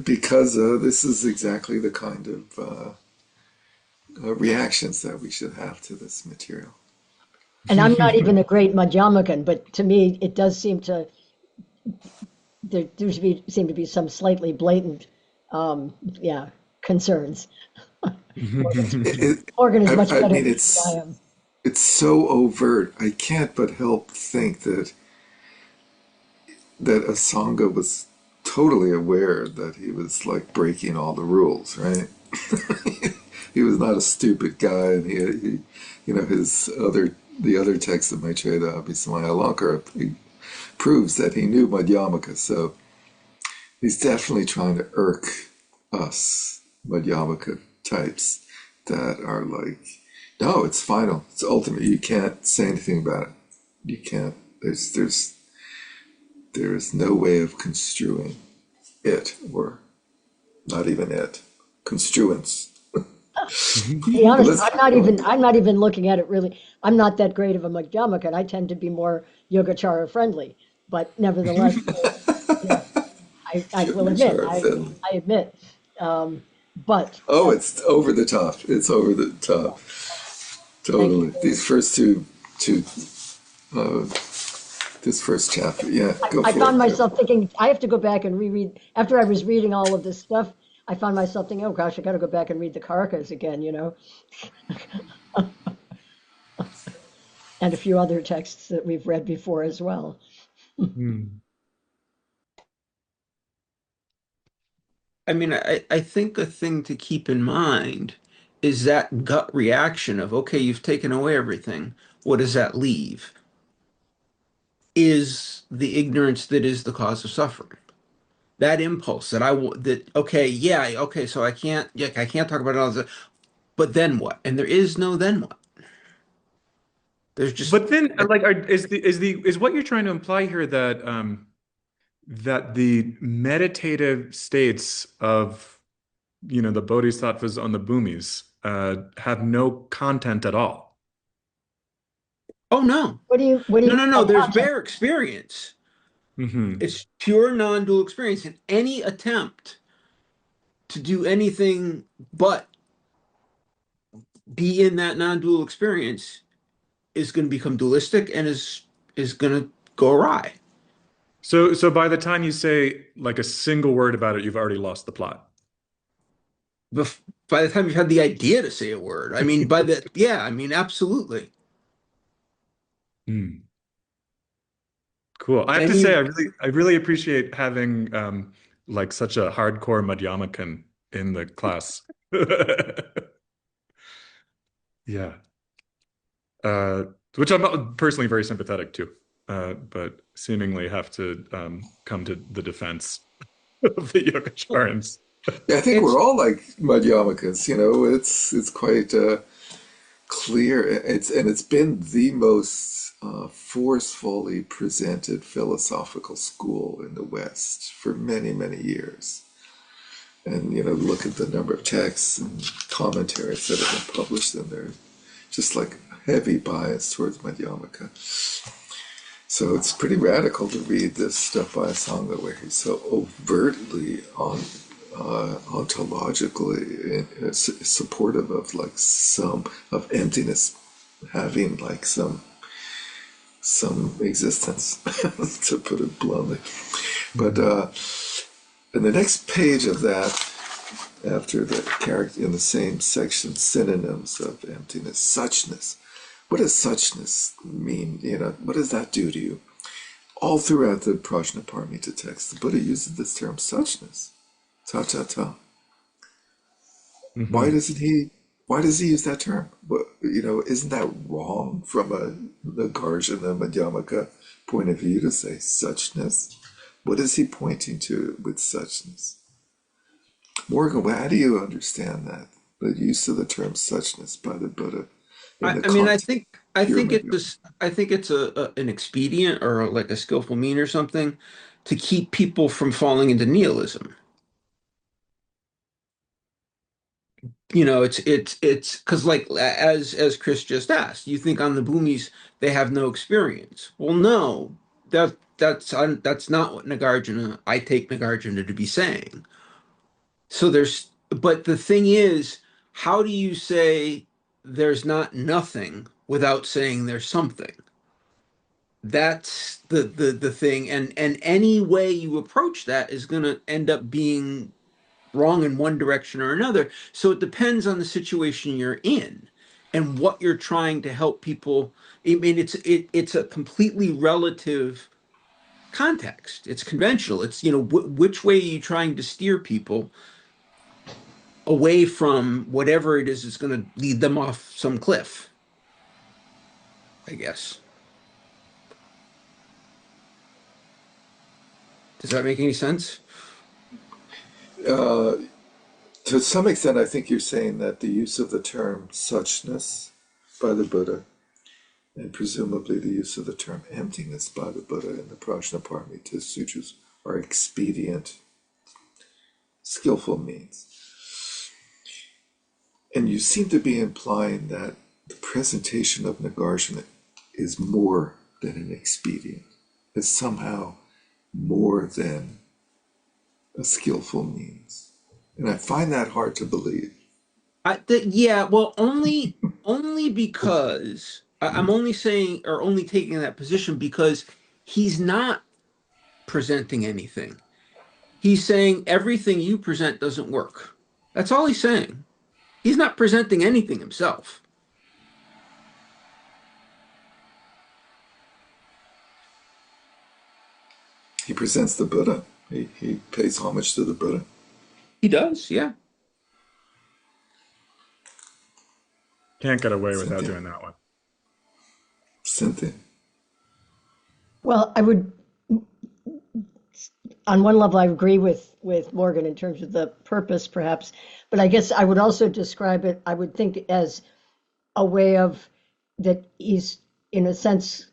because this is exactly the kind of reactions that we should have to this material. And I'm not even a great Madhyamakan, but to me, it does seem to there do seem to be some slightly blatant, yeah, concerns. It, it, Morgan is much I better mean, than I am. it's so overt. I can't but help think that Asanga was totally aware that he was like breaking all the rules, right? He was not a stupid guy, and his the other text of Maitreya Abhisamaya Alankara, he proves that he knew Madhyamaka. So he's definitely trying to irk us Madhyamaka types that are like, no, it's final, it's ultimate. You can't say anything about it. You can't. There is no way of construing it, or not even it. Construance. To be But honest, let's I'm not even looking at it really. I'm not that great of a Madhyamaka. I tend to be more Yogacara friendly, but nevertheless, yeah, I will admit, Yogacara fiddle. I admit. Um, but Oh, it's over the top. It's over the top. thank you. Totally. These first two, uh, this first chapter. Yeah, go I for found it. Go. myself thinking I have to go back and reread after I was reading all of this stuff. I found myself thinking, oh gosh, I got to go back and read the Karkas again, and a few other texts that we've read before as well. Hmm. I mean, I think a thing to keep in mind is that gut reaction of, okay, you've taken away everything. What does that leave? Is the ignorance that is the cause of suffering. That impulse that okay, yeah, okay, so I can't talk about it all, but then what? And there is no then what. There's just, But then, like, is what you're trying to imply here that that the meditative states of the bodhisattvas on the bhumis have no content at all? oh no, What do no, you no, mean no, by there's content? bare experience. Hmm. It's pure non-dual experience, and any attempt to do anything but be in that non-dual experience is going to become dualistic and is going to go awry. So by the time you say like a single word about it, you've already lost the plot. Bef by the time you've had the idea to say a word, I mean, yeah, I mean, absolutely. Hmm. Cool. I have to say, Any, I really appreciate having like such a hardcore Madhyamakan in the class. Yeah. Uh, which I'm personally very sympathetic to, but seemingly have to come to the defense of the Yogacharans. Yeah, I think it's, we're all like Madhyamakas, it's quite clear. It's been the most forcefully presented philosophical school in the West for many, many years. And look at the number of texts and commentaries that have been published in there. Just like heavy bias towards Madhyamaka. So it's pretty radical to read this stuff by Asanga where he's so overtly ontologically supportive of like some of emptiness having like some existence, to put it bluntly. But in the next page of that, after the character in the same section, synonyms of emptiness, suchness. What does suchness mean? What does that do to you? All throughout the Prajnaparamita text, the Buddha uses this term suchness. Ta ta ta. Why Hmm. doesn't he? Why does he use that term? Isn't that wrong from a Nagarjuna Madhyamaka point of view to say suchness? What is he pointing to with suchness? Morgan, how do you understand that? The use of the term suchness by the Buddha in the I mean, context I of pure think it's Madhyamaka. just, I think it's an expedient or like a skillful mean or something to keep people from falling into nihilism. It's because like as Chris just asked, you think on the boomies they have no experience. Well, no, that's not what Nagarjuna, I take Nagarjuna to be saying. So but the thing is, how do you say there's not nothing without saying there's something? That's the thing, and any way you approach that is going to end up being wrong in one direction or another. So it depends on the situation you're in and what you're trying to help people. I mean, it's a completely relative context. It's conventional. It's which way are you trying to steer people away from whatever it is that's going to lead them off some cliff, I guess. Does that make any sense? Uh, to some extent, I think you're saying that the use of the term suchness by the Buddha, and presumably the use of the term emptiness by the Buddha in the Prajnaparamita Sutras, are expedient, skillful means. And you seem to be implying that the presentation of Nagarjuna is more than an expedient, is somehow more than a skillful means. And I find that hard to believe. Yeah, well, only because I'm only saying or only taking that position because he's not presenting anything. He's saying everything you present doesn't work. That's all he's saying. He's not presenting anything himself. He presents the Buddha. He pays homage to the Buddha. He does, yeah. Can't get away without Cynthia. doing that one. Cynthia. Well, I would, on one level, I agree with Morgan in terms of the purpose, perhaps, but I guess I would also describe it, I would think, as a way of that he's, in a sense,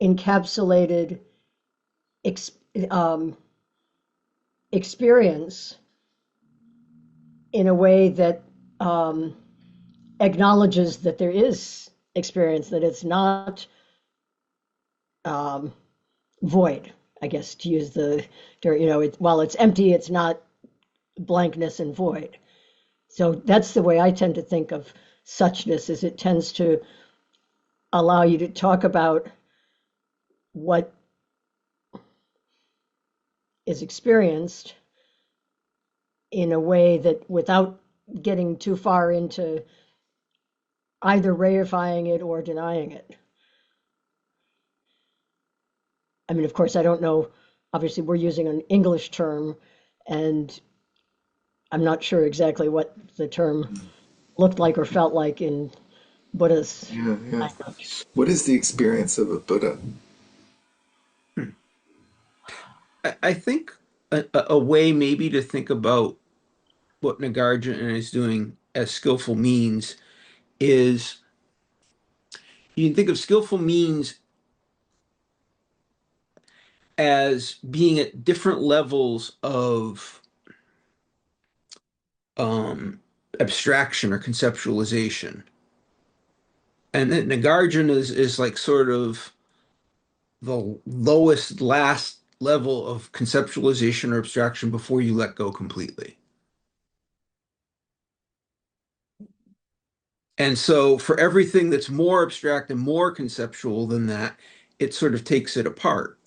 encapsulated ex, um, experience in a way that acknowledges that there is experience, that it's not um, void, I guess, to use while it's empty, it's not blankness and void. So that's the way I tend to think of suchness, is it tends to allow you to talk about what is experienced in a way that without getting too far into either reifying it or denying it. I mean, of course, I don't know. Obviously, we're using an English term, and I'm not sure exactly what the term looked like or felt like in Buddha's Yeah, yeah. language. What is the experience of a Buddha? I think a way maybe to think about what Nagarjuna is doing as skillful means is you can think of skillful means as being at different levels of um, abstraction or conceptualization. And then Nagarjuna is like sort of the lowest last level of conceptualization or abstraction before you let go completely. And so for everything that's more abstract and more conceptual than that, it sort of takes it apart.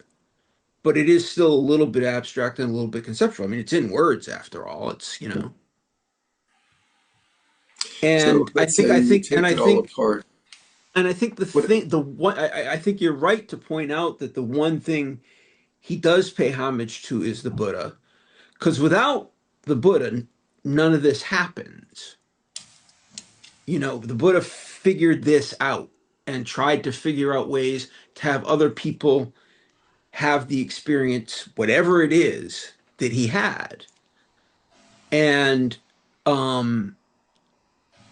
But it is still a little bit abstract and a little bit conceptual. I mean, it's in words after all. So And I let's think say I you think and take I it all think apart. and I think the What? thing the one I think you're right to point out that the one thing he does pay homage to is the Buddha. Because without the Buddha, none of this happens. The Buddha figured this out and tried to figure out ways to have other people have the experience, whatever it is that he had. And um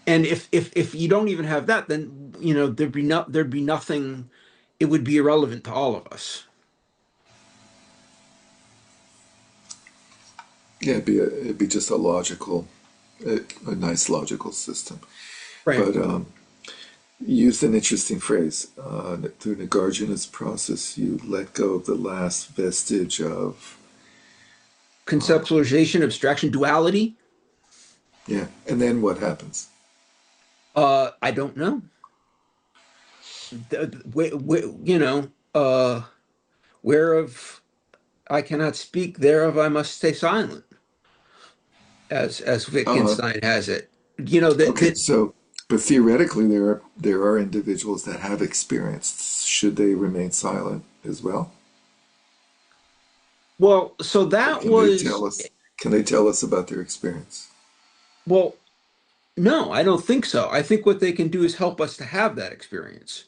and if you don't even have that, then there'd be nothing, it would be irrelevant to all of us. Yeah, it'd be just a nice logical system. Right. But you used an interesting phrase. Through Nagarjuna's process, you let go of the last vestige of, Conceptualization, abstraction, duality. yeah. And then what happens? I don't know. You know, whereof I cannot speak, thereof I must stay silent, as Uh, Wittgenstein has it. You know that okay, that so, but theoretically, there are individuals that have experienced. Should they remain silent as well, well, so or that can they was tell us? Can they tell us about their experience? well, no, I don't think so. I think what they can do is help us to have that experience.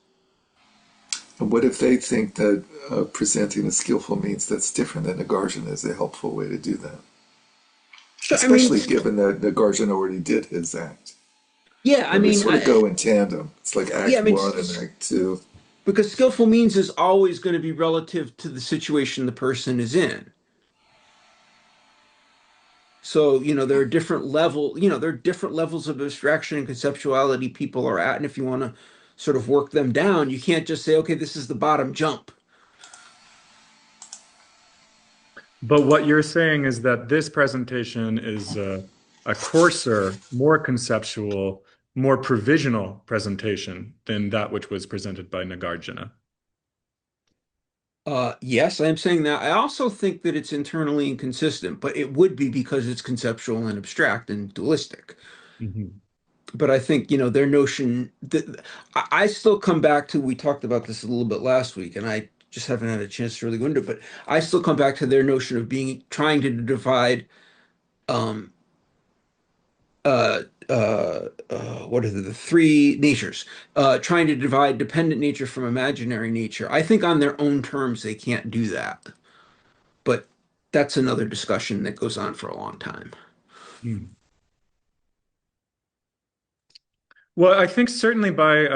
And what if they think that presenting a skillful means that's different than Nagarjuna is a helpful way to do that? So, I mean, Especially given that Nagarjuna already did his act. yeah, I And they mean, sort of go in tandem. It's like yeah, I Act mean, One and Act Two. because skillful means is always going to be relative to the situation the person is in. So, there are different levels of abstraction and conceptuality people are at. And if you want to sort of work them down, you can't just say, okay, this is the bottom jump. But what you're saying is that this presentation is a coarser, more conceptual, more provisional presentation than that which was presented by Nagarjuna. Yes, I am saying that. I also think that it's internally inconsistent, but it would be because it's conceptual and abstract and dualistic. Mhm. But I think, their notion that I still come back to, we talked about this a little bit last week, and I just haven't had a chance to really go into it, but I still come back to their notion of trying to divide um what are the three natures, trying to divide dependent nature from imaginary nature. I think on their own terms they can't do that, but that's another discussion that goes on for a long time. Hmm. Well, I think certainly by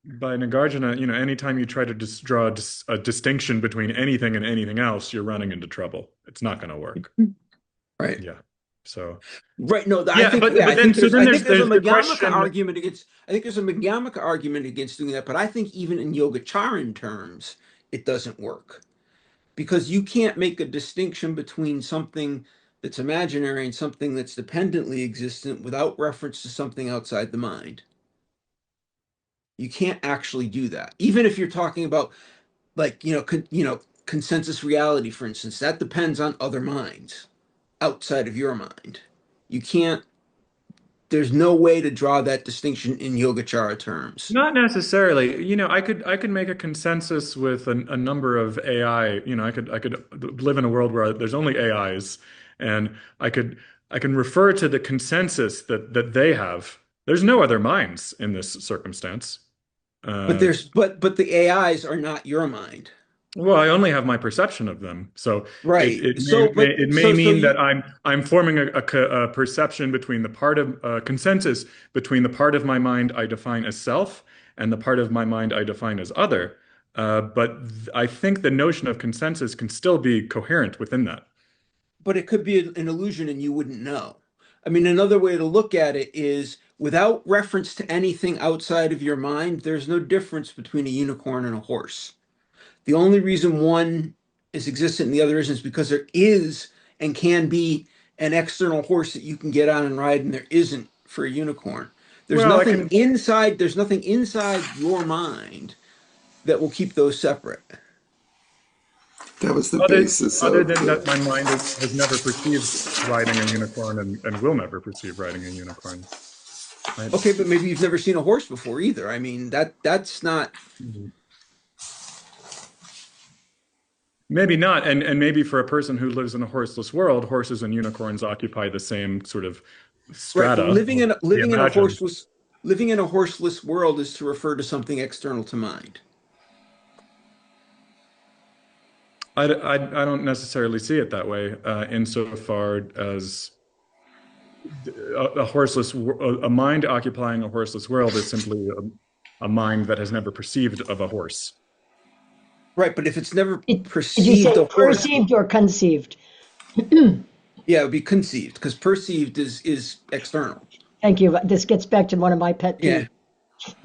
Nagarjuna, anytime you try to draw a distinction between anything and anything else, you're running into trouble. It's not going to work. Right. Yeah. So Right. No, yeah, I but then think so there's then I think there's there's a there's the Madhyamaka question. argument against I think there's a Madhyamaka argument against doing that, but I think even in Yogacaran terms, it doesn't work. Because you can't make a distinction between something that's imaginary and something that's dependently existent without reference to something outside the mind. You can't actually do that. Even if you're talking about like, consensus reality, for instance, that depends on other minds outside of your mind. You can't There's no way to draw that distinction in Yogacara terms. Not necessarily. I could make a consensus with a number of AI. I could live in a world where there's only AIs, and I can refer to the consensus that they have. There's no other minds in this circumstance. But Uh, but the AIs are not your mind. well, I only have my perception of them, so it Right. it may, So may but it may so mean that you I'm forming a perception between the part of consensus between the part of my mind I define as self and the part of my mind I define as other. But I think the notion of consensus can still be coherent within that. but it could be an illusion and you wouldn't know. I mean, another way to look at it is without reference to anything outside of your mind, there's no difference between a unicorn and a horse. The only reason one is existent and the other isn't is because there is and can be an external horse that you can get on and ride, and there isn't for a unicorn. Well, I can. There's nothing inside your mind that will keep those separate. That was the Other basis other of than the. that, my mind has never perceived riding a unicorn and will never perceive riding a unicorn. Right? Okay, but maybe you've never seen a horse before either. I mean, that's not Maybe not, and maybe for a person who lives in a horseless world, horses and unicorns occupy the same sort of right, but strata of the imagined. living in a horseless world is to refer to something external to mind. I don't necessarily see it that way, insofar as a mind occupying a horseless world is simply a mind that has never perceived of a horse. Right, but if it's never Did you perceived say a horse, perceived or conceived? yeah, it would be conceived because perceived is external. Thank you. This gets back to one of my pet Yeah. peeves,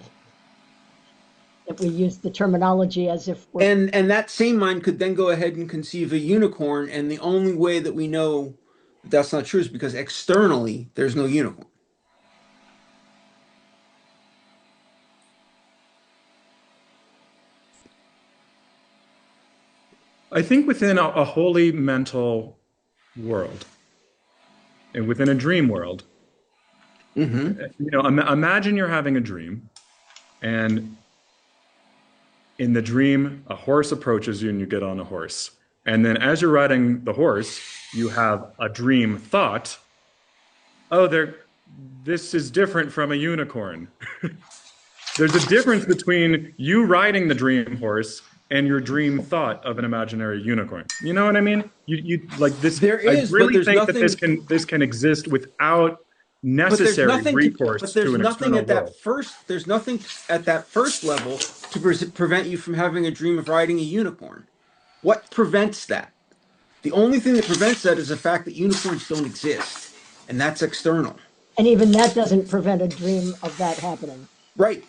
that we use the terminology as if we're, And that same mind could then go ahead and conceive a unicorn, and the only way that we know that that's not true is because externally there's no unicorn. I think within a wholly mental world and within a dream world, Hmm. imagine you're having a dream, and in the dream, a horse approaches you and you get on a horse. And then as you're riding the horse, you have a dream thought, oh, this is different from a unicorn. There's a difference between you riding the dream horse and your dream thought of an imaginary unicorn. You know what I mean? You like this. There I is, but really think that this can exist without necessary recourse to there's an nothing external at that world. first, there's nothing at that first level to prevent you from having a dream of riding a unicorn. What prevents that? The only thing that prevents that is the fact that unicorns don't exist, and that's external. and even that doesn't prevent a dream of that happening. Right.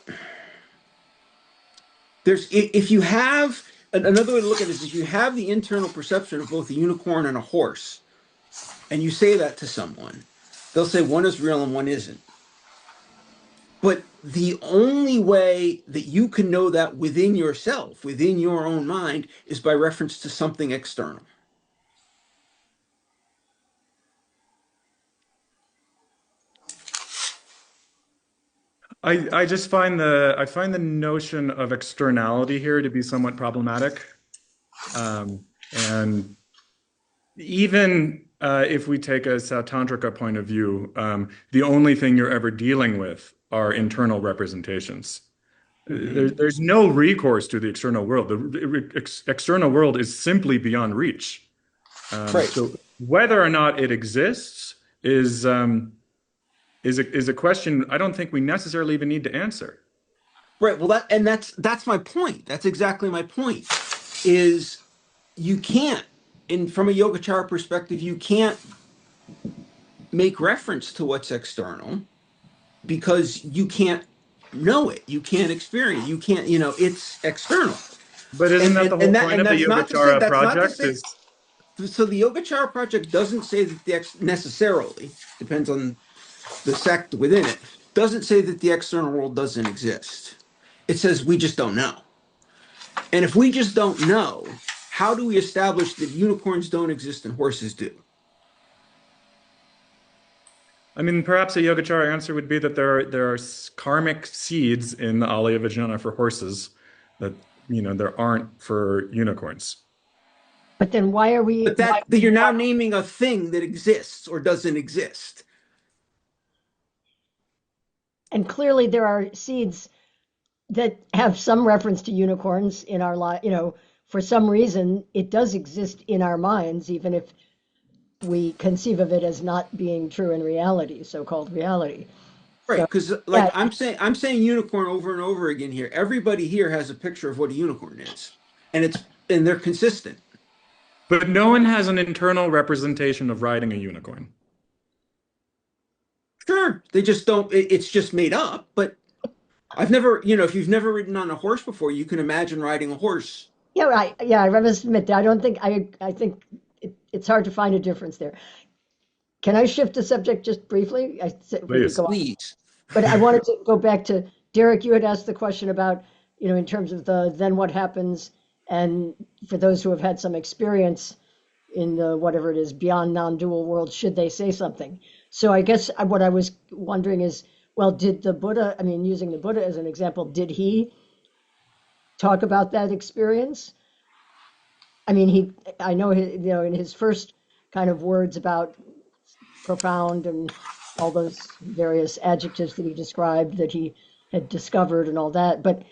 If you have another way to look at this is if you have the internal perception of both a unicorn and a horse, and you say that to someone, they'll say one is real and one isn't. But the only way that you can know that within yourself, within your own mind, is by reference to something external. I just find the notion of externality here to be somewhat problematic. And even if we take a Sautantrika point of view, the only thing you're ever dealing with are internal representations. Mhm. There's no recourse to the external world. The external world is simply beyond reach. Right. So whether or not it exists is a question I don't think we necessarily even need to answer. Right. Well, that's my point. That's exactly my point. Is you can't, in from a Yogacara perspective, you can't make reference to what's external because you can't know it. You can't experience. You can't. It's external. But isn't And that and the whole and that point and of the that's not to say Yogacara that's not to project say. is So the Yogacara project doesn't say that necessarily depends on the sect within it. Doesn't say that the external world doesn't exist. It says we just don't know. And if we just don't know, how do we establish that unicorns don't exist and horses do? I mean, perhaps a Yogacara answer would be that there are karmic seeds in the Alaya Vijnana for horses that there aren't for unicorns. But then why are we, But that you're now naming a thing that exists or doesn't exist. and clearly there are seeds that have some reference to unicorns in our life, for some reason it does exist in our minds, even if we conceive of it as not being true in reality, so-called reality. Right, So, because like yeah, I'm saying unicorn over and over again here. Everybody here has a picture of what a unicorn is, and they're consistent. But no one has an internal representation of riding a unicorn. Sure, they just don't. It's just made up. But I've never, if you've never ridden on a horse before, you can imagine riding a horse. yeah, right. Yeah, I must admit that I don't think I think it's hard to find a difference there. Can I shift the subject just briefly? We could Please. go on, Please. but I wanted to go back to Derek. You had asked the question about, in terms of the then what happens, and for those who have had some experience in the whatever it is beyond non-dual world, should they say something? So I guess what I was wondering is, well, did the Buddha? I mean, using the Buddha as an example, did he talk about that experience? I mean, I know, in his first kind of words about profound and all those various adjectives that he described that he had discovered and all that. But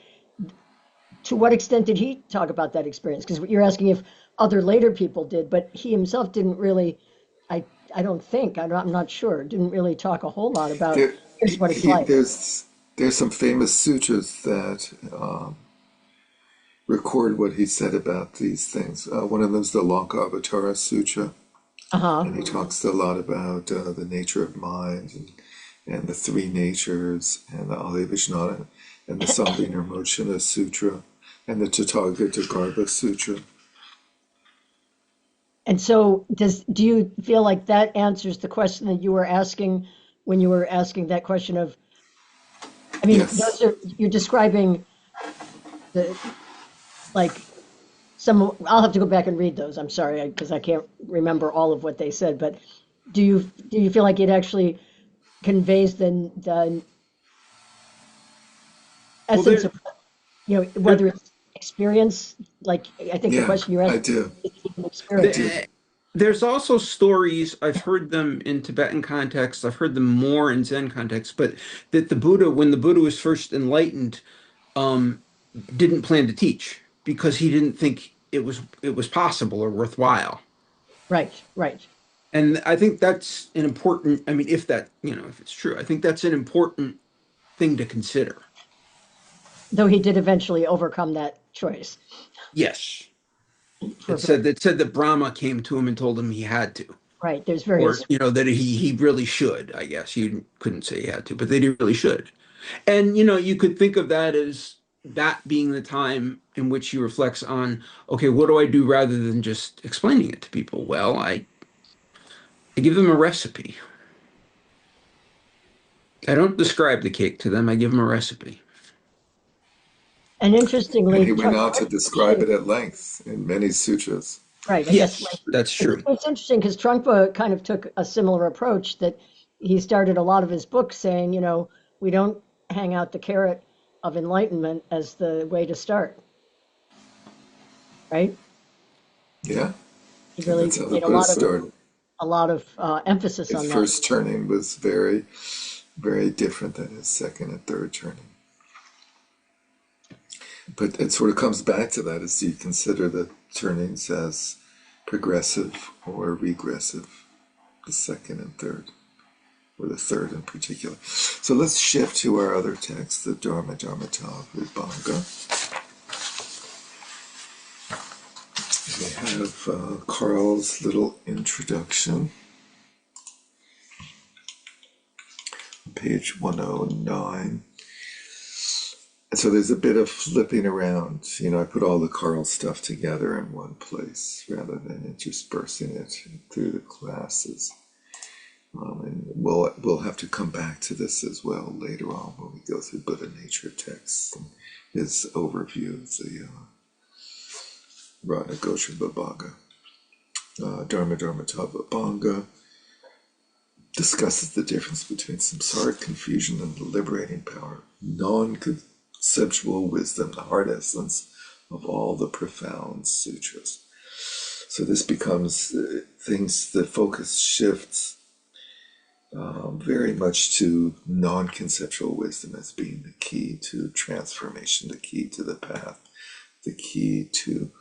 to what extent did he talk about that experience? Because you're asking if other later people did, but he himself didn't really. I I don't think I'm not sure. Didn't really talk a whole lot about There, here's what it's he, like. there's some famous sutras that record what he said about these things. One of them is the Lankavatara Sutra, Uh huh. and he talks a lot about the nature of mind and the three natures, and the Alivijnana, and the Sambhina Sutra, and the Tathagata Garbha Sutra. And so, do you feel like that answers the question that you were asking when you were asking that question of? I mean, Yes. you're describing the like some. I'll have to go back and read those. I'm sorry, because I can't remember all of what they said. But do you feel like it actually conveys the Well, essence of, there, whether it's experience? Like I think the Yeah, question you're I asking do. is even I experience. do. there, there's also stories. I've heard them in Tibetan context. I've heard them more in Zen context. But that the Buddha, when the Buddha was first enlightened, um, didn't plan to teach because he didn't think it was possible or worthwhile. Right, right. And I think that's an important, I mean, if it's true, I think that's an important thing to consider. Though he did eventually overcome that choice Yes. for It said very that Brahma came to him and told him he had to, right. There's or various that he really should, I guess. You couldn't say he had to, but that he really should. And you could think of that as that being the time in which he reflects on, okay, what do I do rather than just explaining it to people? Well, I give them a recipe. I don't describe the cake to them. I give them a recipe. And And interestingly, he went on to Trungpa describe Rinpoche, it at length in many sutras. right, I guess Yes, that's true. it's interesting because Trungpa kind of took a similar approach that he started a lot of his books saying, we don't hang out the carrot of enlightenment as the way to start, right? Yeah, He and really that's how the made Buddha started. a lot of emphasis His on that. first turning was very, very different than his second and third turning. But it sort of comes back to that as you consider the turnings as progressive or regressive, the second and third, or the third in particular. So let's shift to our other text, the Dharma Dharmata Vibhanga. We have Carl's little introduction, page 109. And so there's a bit of flipping around. I put all the Carl stuff together in one place rather than interspersing it through the classes. And we'll have to come back to this as well later on when we go through Buddha nature texts and his overview of the Ratna Gosha Vibhaga. Dharma Dharmata Vibhanga discusses the difference between samsaric confusion and the liberating power, non-conceptual wisdom, the heart essence of all the profound sutras. So this becomes the focus shifts very much to non-conceptual wisdom as being the key to transformation, the key to the path, the key to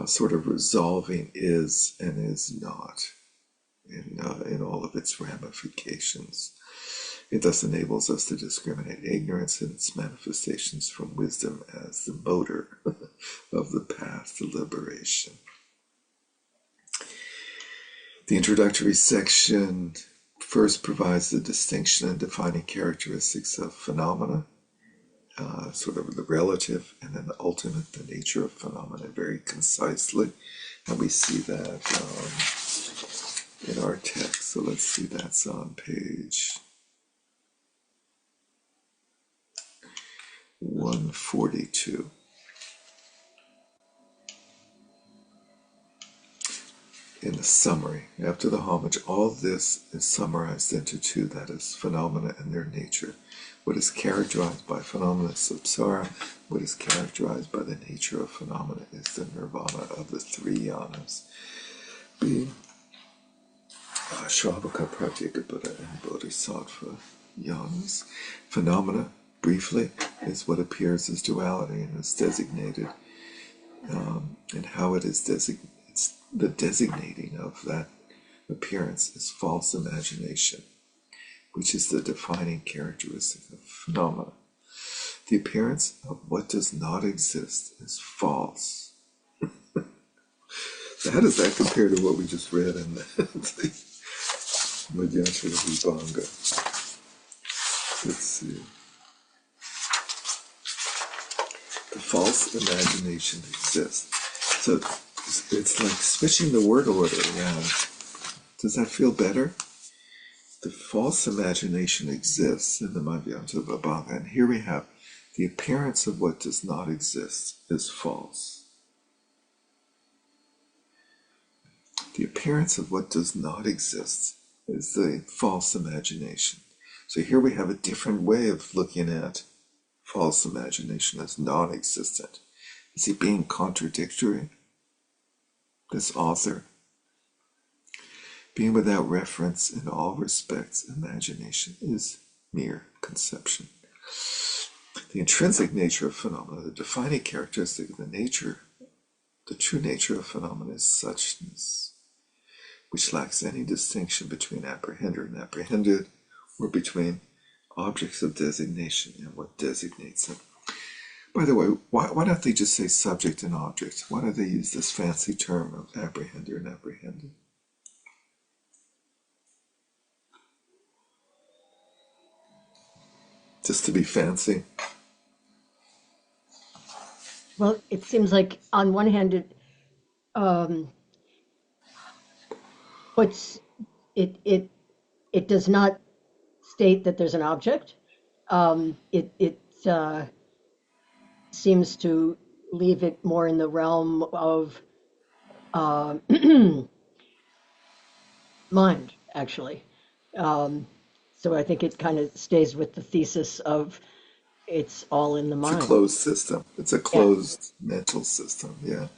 sort of resolving is and is not in all of its ramifications. It thus enables us to discriminate ignorance and its manifestations from wisdom as the motor of the path to liberation. The introductory section first provides the distinction and defining characteristics of phenomena, sort of the relative and then the ultimate, the nature of phenomena, very concisely. And we see that in our text. So let's see, that's on page 142. In the summary, after the homage, all this is summarized into two, that is, phenomena and their nature. What is characterized by phenomena is samsara. What is characterized by the nature of phenomena is the nirvana of the three yanas, being Shravaka, Pratyeka Buddha, and Bodhisattva yanas. Phenomena, briefly, is what appears as duality and is designated, and how it is designated. The designating of that appearance is false imagination, which is the defining characteristic of phenomena. The appearance of what does not exist is false. So how does that compare to what we just read in the Madhyantara Vibhanga? Let's see. The false imagination exists. So it's like switching the word order around. Does that feel better? The false imagination exists in the Madhyantara Vibhanga, and here we have the appearance of what does not exist is false. The appearance of what does not exist is the false imagination. So here we have a different way of looking at false imagination as non-existent. Is he being contradictory? This author, being without reference in all respects, imagination is mere conception. The intrinsic nature of phenomena, the defining characteristic of the nature, the true nature of phenomena is suchness, which lacks any distinction between apprehender and apprehended, or between objects of designation and what designates them. By the way, why don't they just say subject and object? Why do they use this fancy term of apprehender and apprehended? Just to be fancy? Well, it seems like on one hand, um, puts it does not state that there's an object. It seems to leave it more in the realm of uh, mind, actually. Um, so I think it kind of stays with the thesis of it's all in the It's a mind. closed system. It's a Yeah, closed mental system, yeah.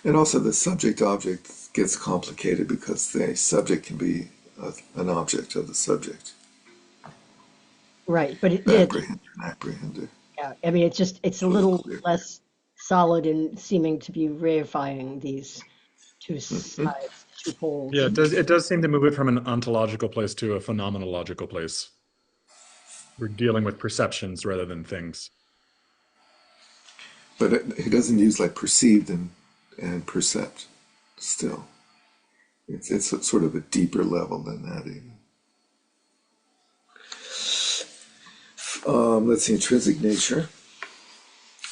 And also the subject object gets complicated because the subject can be an object of the subject, right. But the apprehender and apprehender. yeah, I mean, it's a Really little clear. less solid in seeming to be reifying these two Mhm. sides, two Yeah, poles. it does seem to move it from an ontological place to a phenomenological place. We're dealing with perceptions rather than things. But it doesn't use like perceived and percept still. It's sort of a deeper level than that even. Let's see, intrinsic nature,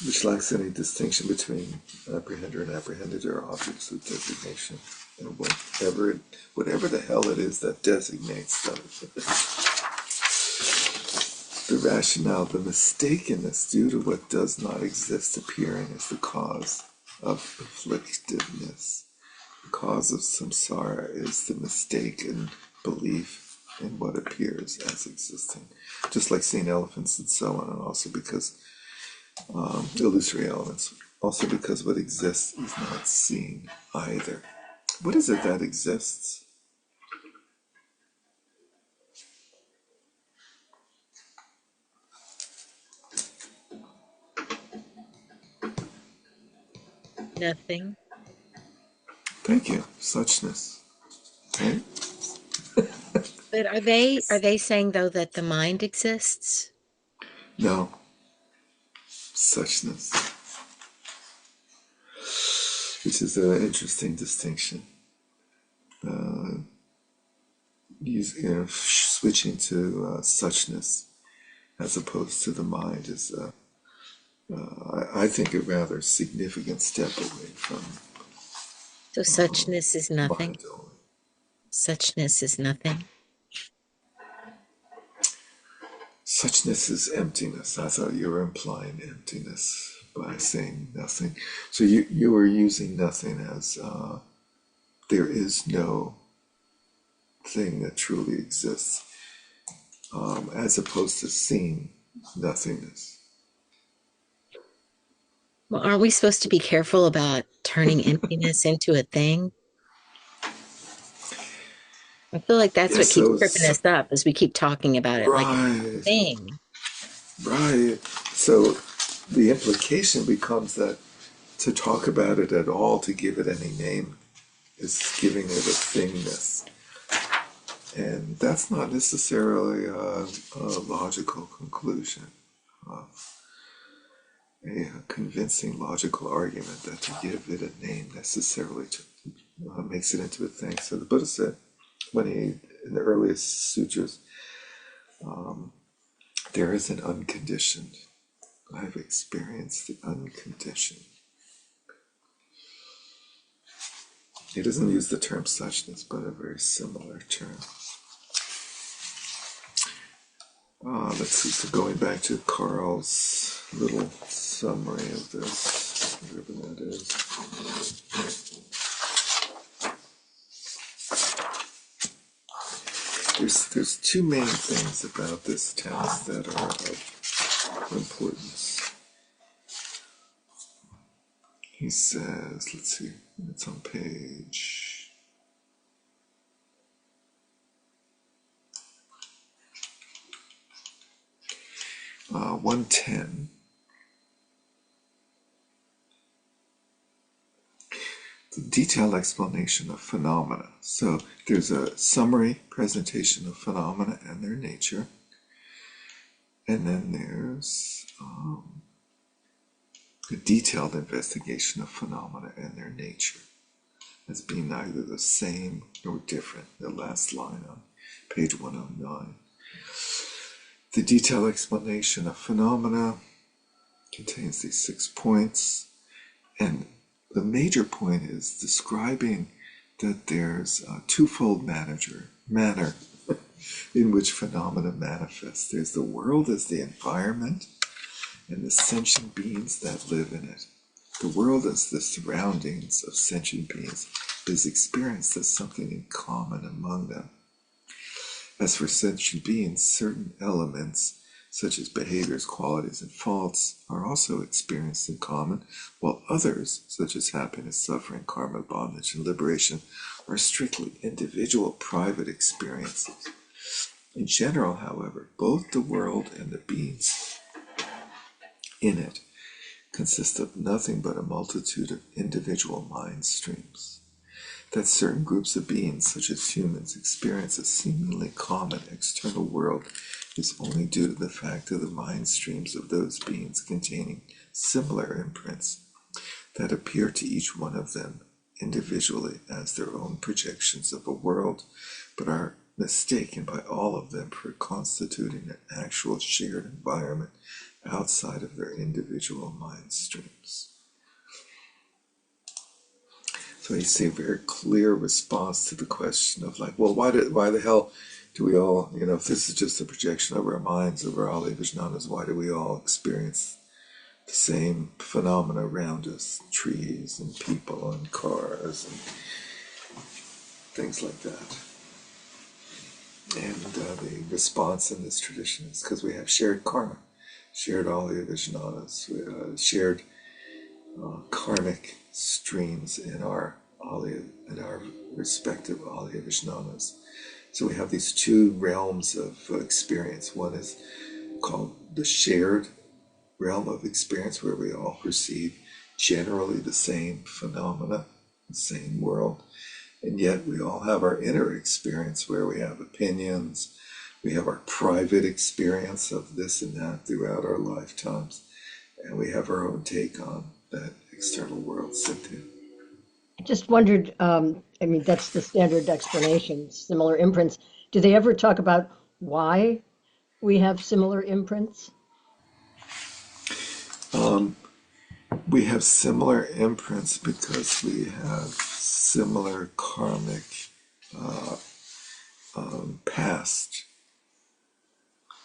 which lacks any distinction between apprehender and apprehended are objects of designation. And whatever the hell it is that designates them. The rationale, the mistakenness due to what does not exist appearing as the cause of afflictedness. The cause of samsara is the mistaken belief in what appears as existing. Just like seeing elephants and so on, and also because illusory elements, also because what exists is not seen either. What is it that exists? Nothing. Thank you. Suchness. Right? But are they saying though that the mind exists? No. Suchness. Which is an interesting distinction. Switching to suchness as opposed to the mind is, I think, a rather significant step away from So suchness is nothing. mind only. Suchness is nothing. Suchness is emptiness. I thought you were implying emptiness by saying nothing. So you were using nothing as there is no thing that truly exists, as opposed to seeing nothingness. Well, aren't we supposed to be careful about turning emptiness into a thing? I feel like that's Yeah, what keeps so tripping us up as we keep talking about it like it's a right, thing. right. So the implication becomes that to talk about it at all, to give it any name, is giving it a thingness. And that's not necessarily a logical conclusion, a convincing logical argument that to give it a name necessarily makes it into a thing. So the Buddha said, in the earliest sutras, there is an unconditioned. I've experienced the unconditioned. He doesn't use the term suchness, but a very similar term. Let's see, so going back to Carl's little summary of this, whatever that is. There's two main things about this text that are of importance. He says, let's see, it's on page 110. The detailed explanation of phenomena. So there's a summary presentation of phenomena and their nature. And then there's a detailed investigation of phenomena and their nature as being neither the same nor different. The last line on page 109. The detailed explanation of phenomena contains these 6 points, and the major point is describing that there's a twofold manner in which phenomena manifest. There's the world as the environment and the sentient beings that live in it. The world as the surroundings of sentient beings is experienced as something in common among them. As for sentient beings, certain elements, such as behaviors, qualities, and faults, are also experienced in common, while others, such as happiness, suffering, karma, bondage, and liberation, are strictly individual, private experiences. In general, however, both the world and the beings in it consist of nothing but a multitude of individual mind streams. That certain groups of beings, such as humans, experience a seemingly common external world is only due to the fact of the mind streams of those beings containing similar imprints that appear to each one of them individually as their own projections of a world, but are mistaken by all of them for constituting an actual shared environment outside of their individual mind streams. So you see a very clear response to the question of like, well, why the hell do we all, if this is just a projection of our minds, of our Ali Vijnanas, why do we all experience the same phenomena around us, trees and people and cars and things like that? And the response in this tradition is because we have shared karma, shared Ali Vijnanas, shared karmic streams in our respective Alaya Vijnanas. So we have these two realms of experience. One is called the shared realm of experience, where we all perceive generally the same phenomena, the same world, and yet we all have our inner experience where we have opinions, we have our private experience of this and that throughout our lifetimes, and we have our own take on that external world, Cynthia. I just wondered, that's the standard explanation, similar imprints. Do they ever talk about why we have similar imprints? We have similar imprints because we have similar karmic past.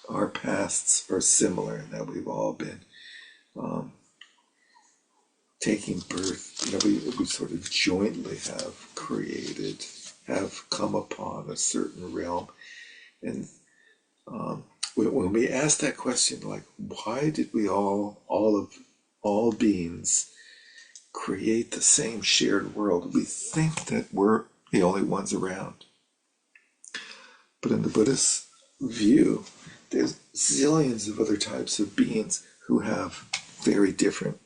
Our pasts are similar in that we've all been taking birth. We sort of jointly have come upon a certain realm. And when we ask that question, like, why did we all beings create the same shared world? We think that we're the only ones around. But in the Buddhist view, there's zillions of other types of beings who have very different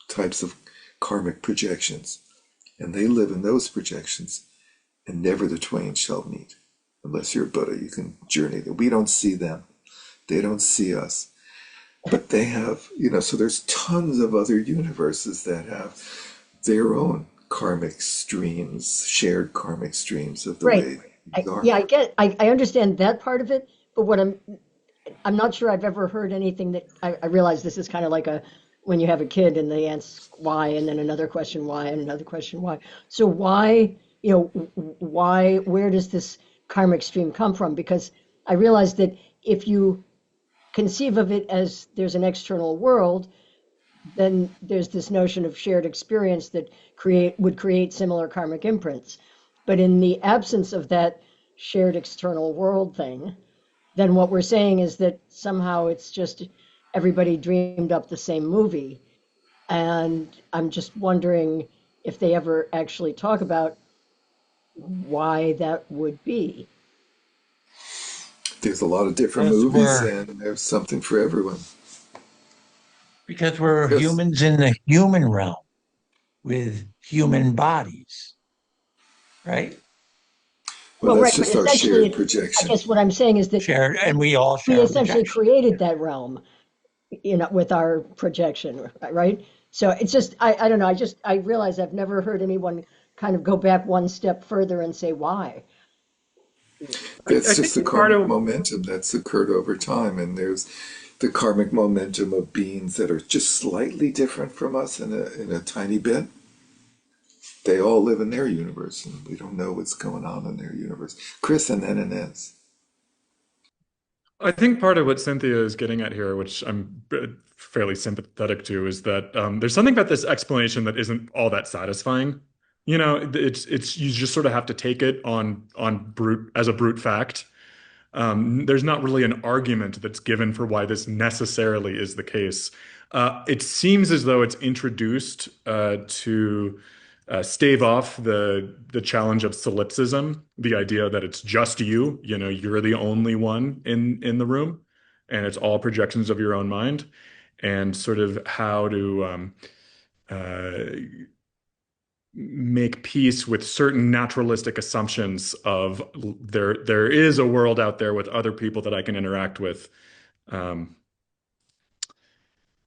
types of karmic projections. And they live in those projections, and never the twain shall meet. Unless you're a Buddha, you can journey there. We don't see them. They don't see us. But they have, so there's tons of other universes that have their own karmic streams, shared karmic streams of the way things are. I understand that part of it, but what I'm not sure I've ever heard anything that I realize this is kind of like when you have a kid and they ask why, and then another question why, and another question why. So why, where does this karmic stream come from? Because I realize that if you conceive of it as there's an external world, then there's this notion of shared experience that would create similar karmic imprints. But in the absence of that shared external world thing, then what we're saying is that somehow it's just everybody dreamed up the same movie. And I'm just wondering if they ever actually talk about why that would be. There's a lot of different movies, and there's something for everyone. Because we're humans in the human realm with human bodies, right? Well, that's just our shared projection. I guess what I'm saying is that shared, and we all share. We essentially created that realm, with our projection, right? So it's just, I don't know. I realize I've never heard anyone kind of go back one step further and say why. That's just the karmic momentum that's occurred over time, and there's the karmic momentum of beings that are just slightly different from us in a tiny bit. they all live in their universe, and we don't know what's going on in their universe. Chris and then Inez. I think part of what Cynthia is getting at here, which I'm fairly sympathetic to, is that there's something about this explanation that isn't all that satisfying. You know, it's you just sort of have to take it on brute as a brute fact. There's not really an argument that's given for why this necessarily is the case. It seems as though it's introduced to stave off the challenge of solipsism, the idea that it's just you, you know, you're the only one in the room, and it's all projections of your own mind, and sort of how to uh, make peace with certain naturalistic assumptions of there is a world out there with other people that I can interact with, um,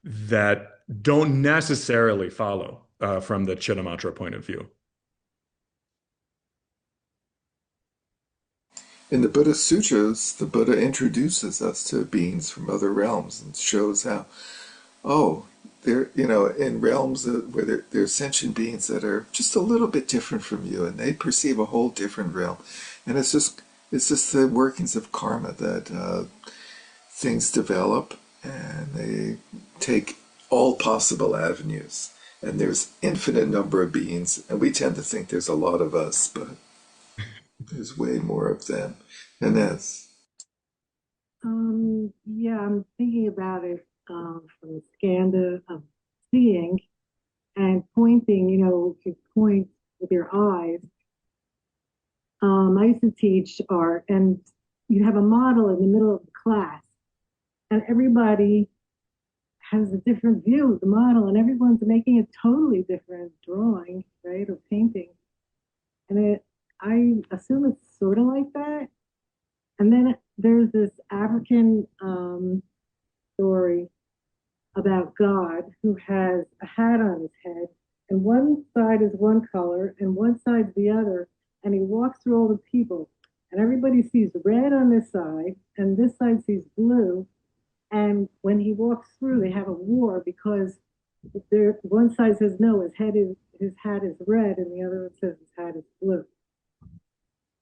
that don't necessarily follow from the Chittamatra point of view. In the Buddha Sutras, the Buddha introduces us to beings from other realms and shows how, oh, they're, you know, in realms where they're sentient beings that are just a little bit different from you, and they perceive a whole different realm. And it's just the workings of karma that things develop, and they take all possible avenues. And there's infinite number of beings, and we tend to think there's a lot of us, but there's way more of them. And that's Yeah, I'm thinking about it from the skanda of seeing and pointing, you could point with your eyes. I used to teach art, and you have a model in the middle of the class, and everybody has a different view of the model, and everyone's making a totally different drawing, right, or painting. And I assume it's sort of like that. And then there's this African story about God who has a hat on his head, and one side is one color and one side's the other, and he walks through all the people, and everybody sees red on this side, and this side sees blue, and when he walks through, they have a war because one side says no, his hat is red, and the other one says his hat is blue.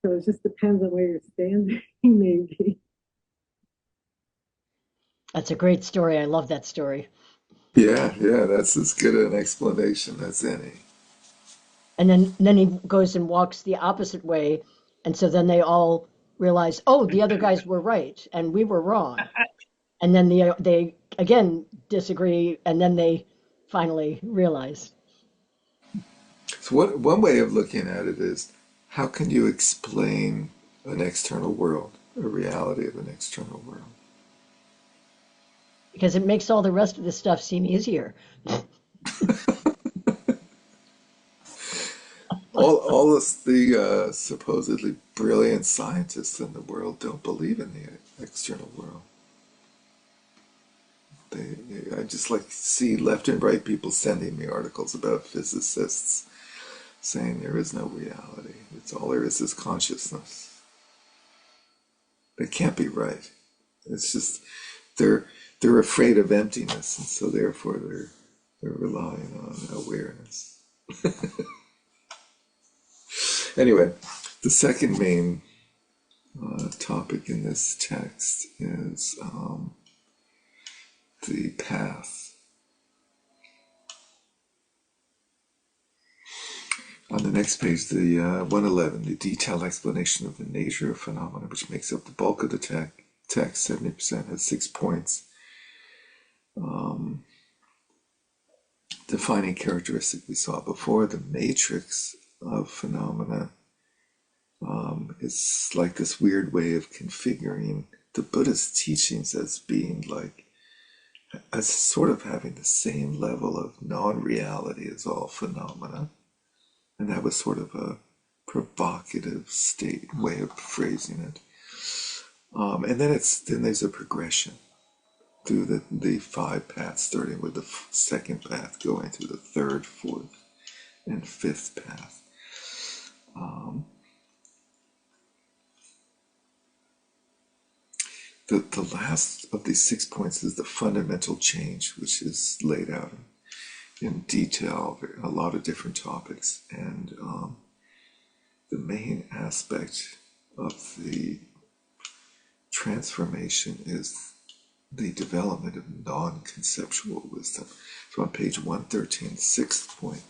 So it just depends on where you're standing, maybe. That's a great story. I love that story. yeah, that's as good an explanation as any. And then he goes and walks the opposite way, and so then they all realize, oh, the other guys were right and we were wrong. And then they again disagree, and then they finally realize. So one way of looking at it is, how can you explain an external world, a reality of an external world? Because it makes all the rest of the stuff seem easier. All of the supposedly brilliant scientists in the world don't believe in the external world. I just like see left and right people sending me articles about physicists saying there is no reality. It's all there is consciousness. They can't be right. It's just they're afraid of emptiness, and so therefore they're relying on awareness. Anyway, the second main topic in this text is the path. On the next page, the 111, the detailed explanation of the nature of phenomena, which makes up the bulk of the text, 70%, has 6 points. Defining characteristic we saw before, the matrix of phenomena is like this weird way of configuring the Buddhist teachings as being like, as sort of having the same level of non-reality as all phenomena. And that was sort of a provocative way of phrasing it. And then there's a progression through the 5 paths, starting with the second path, going through the third, fourth, and fifth path. The last of these 6 points is the fundamental change, which is laid out in detail a lot of different topics, and the main aspect of the transformation is the development of non-conceptual wisdom. So on page 113, sixth point,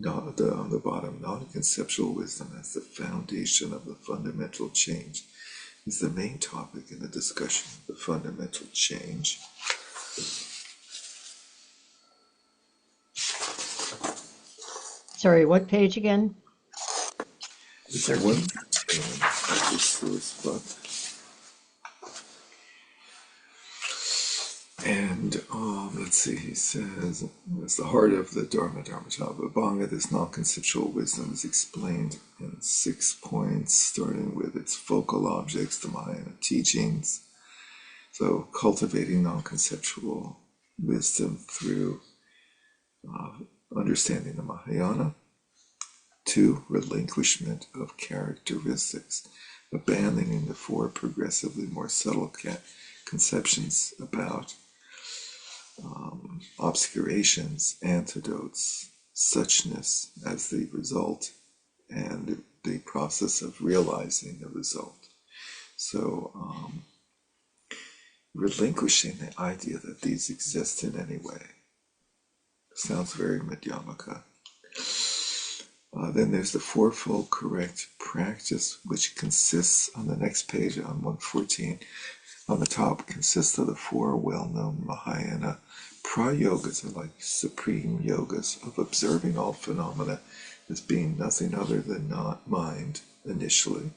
on the bottom, non-conceptual wisdom as the foundation of the fundamental change is the main topic in the discussion of the fundamental change. Sorry, what page again? It's 113 of the source book. And let's see, he says, as the heart of the Dharma Dharmatava, this non-conceptual wisdom is explained in 6 points, starting with its focal objects, the Mahayana teachings. So cultivating non-conceptual wisdom through understanding the Mahayana. 2, relinquishment of characteristics, abandoning the 4 progressively more subtle conceptions about obscurations, antidotes, suchness as the result, and the process of realizing the result. So, relinquishing the idea that these exist in any way. Sounds very Madhyamaka. Then there's the fourfold correct practice, which consists on the next page on 114. On the top, consists of the 4 well-known Mahayana prayogas, or like supreme yogas, of observing all phenomena as being nothing other than not mind initially,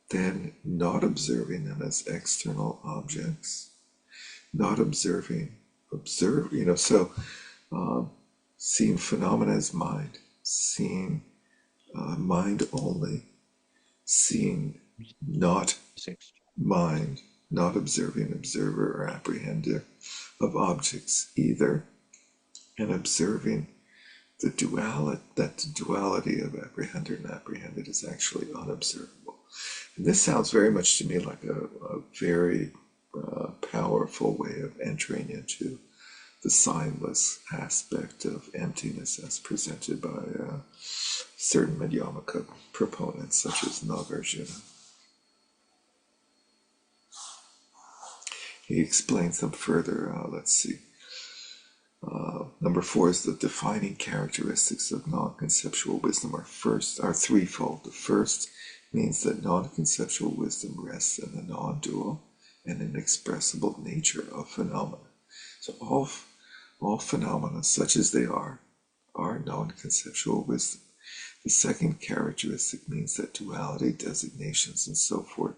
then not observing them as external objects, not observing, seeing phenomena as mind, seeing mind only, seeing not mind, not observing observer or apprehender of objects either, and observing the duality of apprehender and apprehended is actually unobservable. And this sounds very much to me like a very powerful way of entering into the signless aspect of emptiness as presented by certain Madhyamaka proponents such as Nagarjuna. He explains them further. Let's see. Number 4 is the defining characteristics of non-conceptual wisdom are threefold. The first means that non-conceptual wisdom rests in the non-dual and inexpressible nature of phenomena. So all phenomena, such as they are non-conceptual wisdom. The second characteristic means that duality, designations, and so forth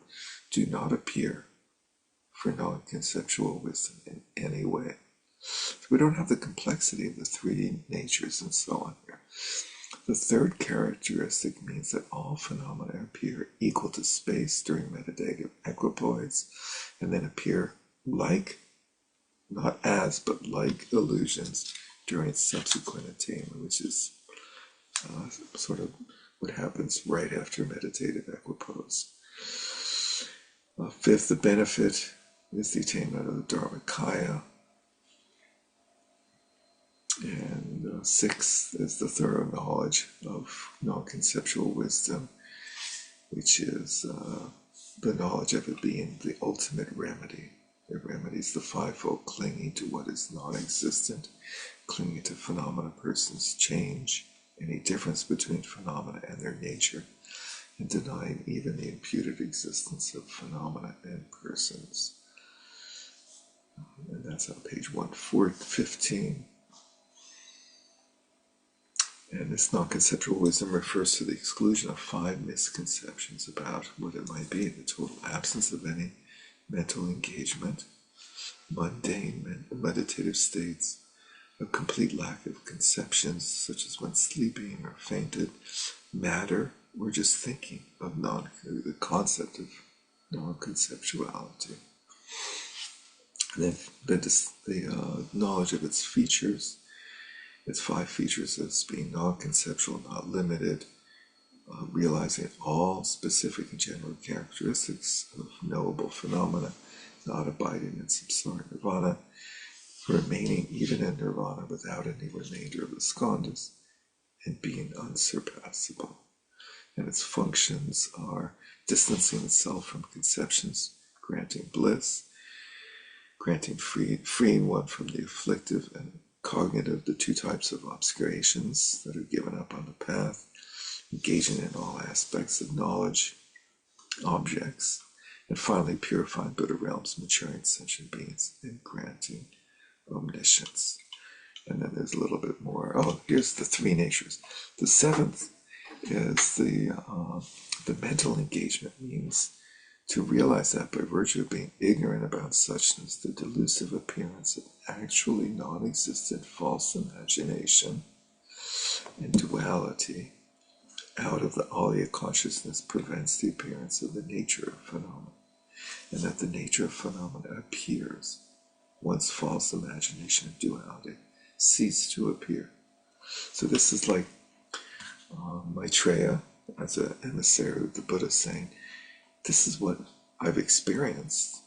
do not appear for non-conceptual wisdom in any way. So we don't have the complexity of the 3 natures and so on here. The third characteristic means that all phenomena appear equal to space during meditative equipoise, and then appear like, not as, but like illusions during subsequent attainment, which is sort of what happens right after meditative equipoise. Fifth, the benefit is the attainment of the Dharmakaya. And 6th is the thorough knowledge of non-conceptual wisdom, which is the knowledge of it being the ultimate remedy. It remedies the 5-fold clinging to what is non-existent, clinging to phenomena, persons, change, any difference between phenomena and their nature, and denying even the imputed existence of phenomena and persons. And that's on page 115. And this non-conceptual wisdom refers to the exclusion of 5 misconceptions about what it might be: the total absence of any mental engagement, mundane meditative states, a complete lack of conceptions, such as when sleeping or fainted, matter, or just thinking of the concept of non-conceptuality. And then the knowledge of its features, its 5 features as being non-conceptual, not limited, realizing all specific and general characteristics of knowable phenomena, not abiding in samsara nirvana, remaining even in nirvana without any remainder of the skandhas, and being unsurpassable. And its functions are distancing itself from conceptions, granting bliss, granting freeing one from the afflictive and cognitive, the two types of obscurations that are given up on the path, engaging in all aspects of knowledge, objects, and finally purifying Buddha realms, maturing sentient beings, and granting omniscience. And then there's a little bit more. Oh, here's the three natures. The seventh is the mental engagement means to realize that by virtue of being ignorant about suchness, the delusive appearance of actually non-existent false imagination and duality out of the alaya consciousness prevents the appearance of the nature of phenomena, and that the nature of phenomena appears once false imagination and duality cease to appear. So this is like Maitreya, as an emissary of the Buddha, saying, this is what I've experienced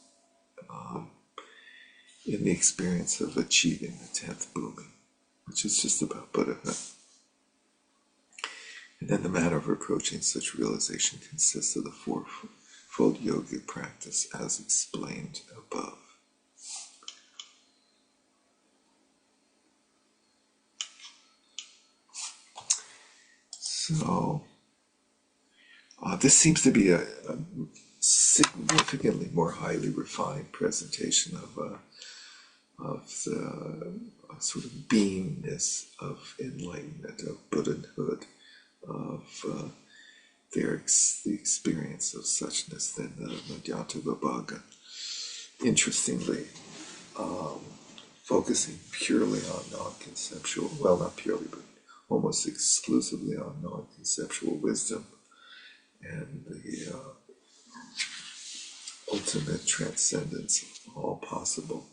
in the experience of achieving the 10th bhumi, which is just about Buddhahood. And then the manner of approaching such realization consists of the fourfold yogic practice as explained above. So, this seems to be a significantly more highly refined presentation of the sort of beingness of enlightenment, of Buddhahood, of the experience of suchness than the Madhyanta Vibhaga. Interestingly, focusing purely on non-conceptual, well, not purely, but almost exclusively on non-conceptual wisdom and the ultimate transcendence of all possible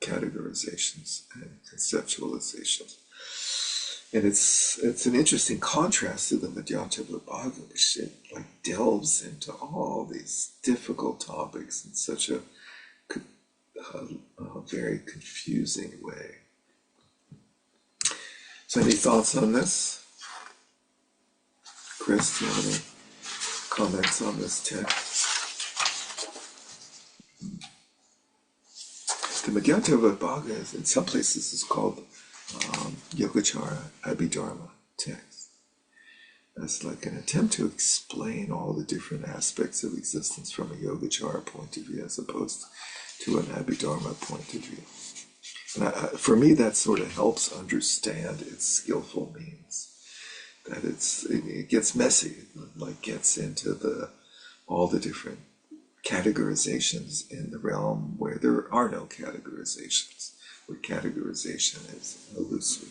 categorizations and conceptualizations. And it's an interesting contrast to the Madhyanta Vibhaga, which like delves into all these difficult topics in such a very confusing way. So any thoughts on this? Chris, do you have any comments on this text? The Madhyanta Vibhaga is, in some places, is called Yogacara Abhidharma text. That's like an attempt to explain all the different aspects of existence from a Yogacara point of view as opposed to an Abhidharma point of view. And for me, that sort of helps understand its skillful means. That it gets messy, like gets into all the different categorizations in the realm where there are no categorizations, where categorization is illusory.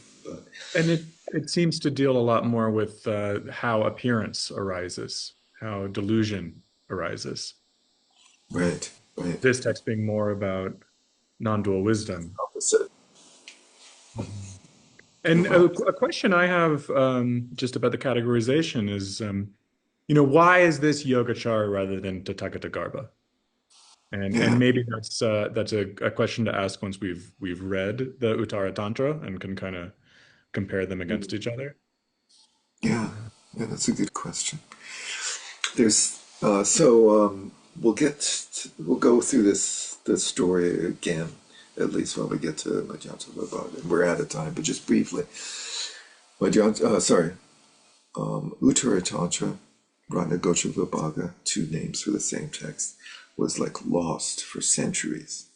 And it seems to deal a lot more with how appearance arises, how delusion arises. Right. This text being more about non-dual wisdom. Opposite. And a question I have just about the categorization is, why is this Yogacara rather than Tathagatagarbha? And maybe that's a question to ask once we've read the Uttara Tantra and can kind of compare them against each other. Yeah, that's a good question. There's we'll go through this story again, at least when we get to Madhyanta Vibhaga. We're out of time, but just briefly, Uttara Tantra, Ratnagotra Vibhaga, two names for the same text, was like lost for centuries,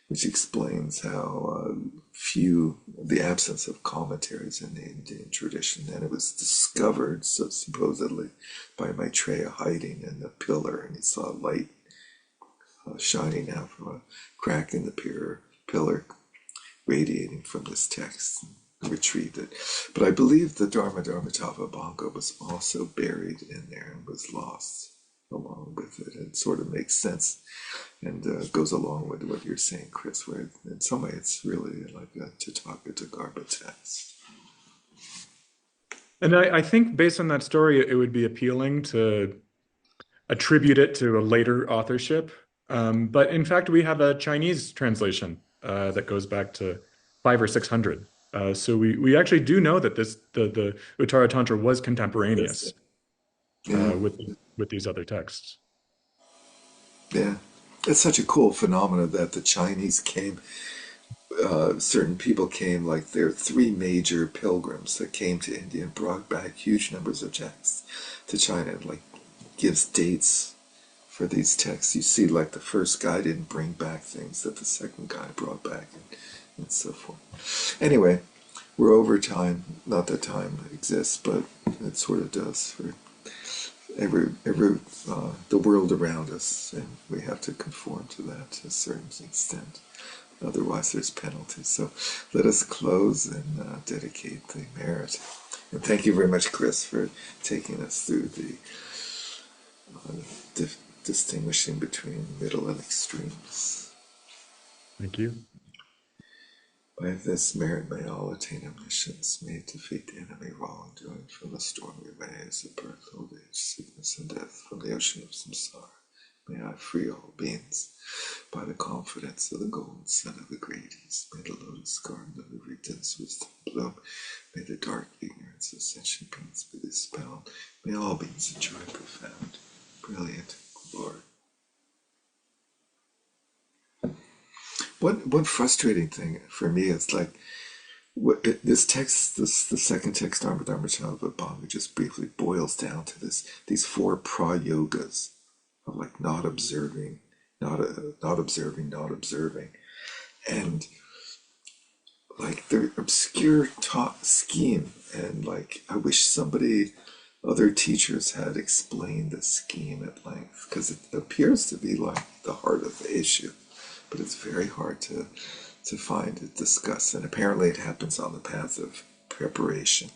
which explains how the absence of commentaries in the Indian tradition, and it was discovered, so supposedly, by Maitreya hiding in the pillar, and he saw light shining out from a crack in the pillar, radiating from this text, and retrieved it. But I believe the Dharmadharmatava Bhanga was also buried in there and was lost along with it. It sort of makes sense and goes along with what you're saying, Chris, where in some way it's really like a Tathagatagarbha text. And I think based on that story, it would be appealing to attribute it to a later authorship. But in fact, we have a Chinese translation that goes back to 500 or 600. So we actually do know that the Uttara Tantra was contemporaneous Yeah, with these other texts. yeah. It's such a cool phenomenon that the Chinese came, certain people came, like there are three major pilgrims that came to India and brought back huge numbers of texts to China, and like gives dates for these texts. You see, like the first guy didn't bring back things that the second guy brought back, and so forth. Anyway, we're over time. Not that time exists, but it sort of does for every the world around us, and we have to conform to that to a certain extent. Otherwise, there's penalties. So let us close and dedicate the merit. And thank you very much, Chris, for taking us through the distinguishing between middle and extremes. Thank you. By this merit may all attain omniscience, may defeat the enemy wrongdoing from the stormy waves of birth, old age, sickness, and death, from the ocean of samsara. May I free all beings by the confidence of the golden sun of the great east. May the lotus garden of every dense wisdom bloom. May the dark ignorance of sentient beings be dispelled. May all beings enjoy profound, brilliant glory. One frustrating thing for me is like this text, the second text, Dharma Dharma Chalabhabanga, just briefly boils down to these four pra-yogas of like not observing, not observing, not observing, and like the obscure talk scheme. And like I wish other teachers had explained the scheme at length, because it appears to be like the heart of the issue, but it's very hard to find it discussed. And apparently it happens on the path of preparation,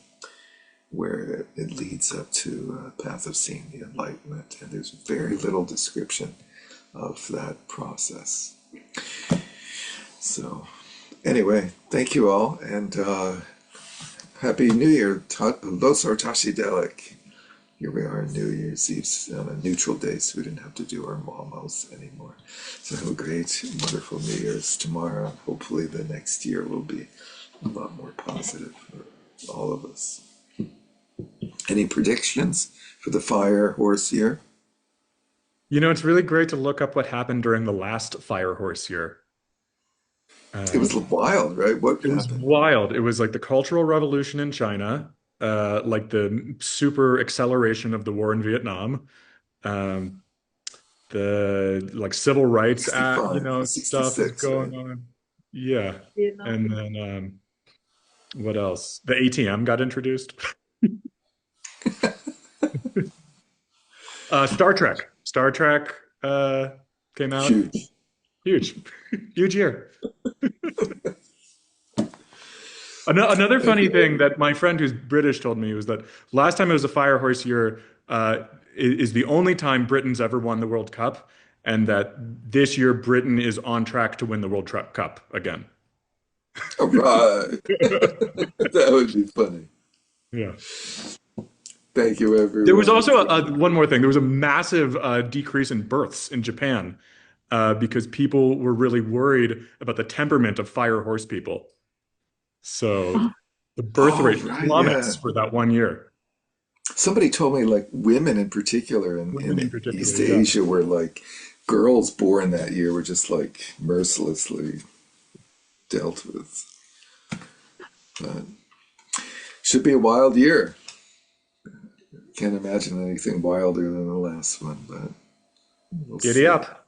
where it leads up to a path of seeing the enlightenment, and there's very little description of that process. So anyway, thank you all, and Happy New Year. Losar Tashi Delek. Here we are on New Year's Eve on a neutral day, so we didn't have to do our momos anymore. So have a great, wonderful New Year's tomorrow. Hopefully the next year will be a lot more positive for all of us. Any predictions for the fire horse year? You know, it's really great to look up what happened during the last fire horse year. It was wild, right? What It was happened? wild. It was like the Cultural Revolution in China, like the super acceleration of the war in Vietnam, um, the like Civil Rights Act, 65, stuff is 66, going right? on. Yeah. Vietnam. And then what else? The ATM got introduced. Star Trek. Star Trek came out. Huge. Huge. Huge year. Another funny thing that my friend who's British told me was that last time it was a fire horse year is the only time Britain's ever won the World Cup, and that this year Britain is on track to win the World Cup again. All right. That would be funny. Yeah. Thank you, There was everyone. also one more thing. There was a massive decrease in births in Japan because people were really worried about the temperament of fire horse people. So the birth Oh, rate right, yeah. plummets for that one year. Somebody told me like women in particular Women in in particular, East yeah. Asia were like girls born that year were just like mercilessly dealt with. But should be a wild year. Can't imagine anything wilder than the last one, but we'll Giddy see. up.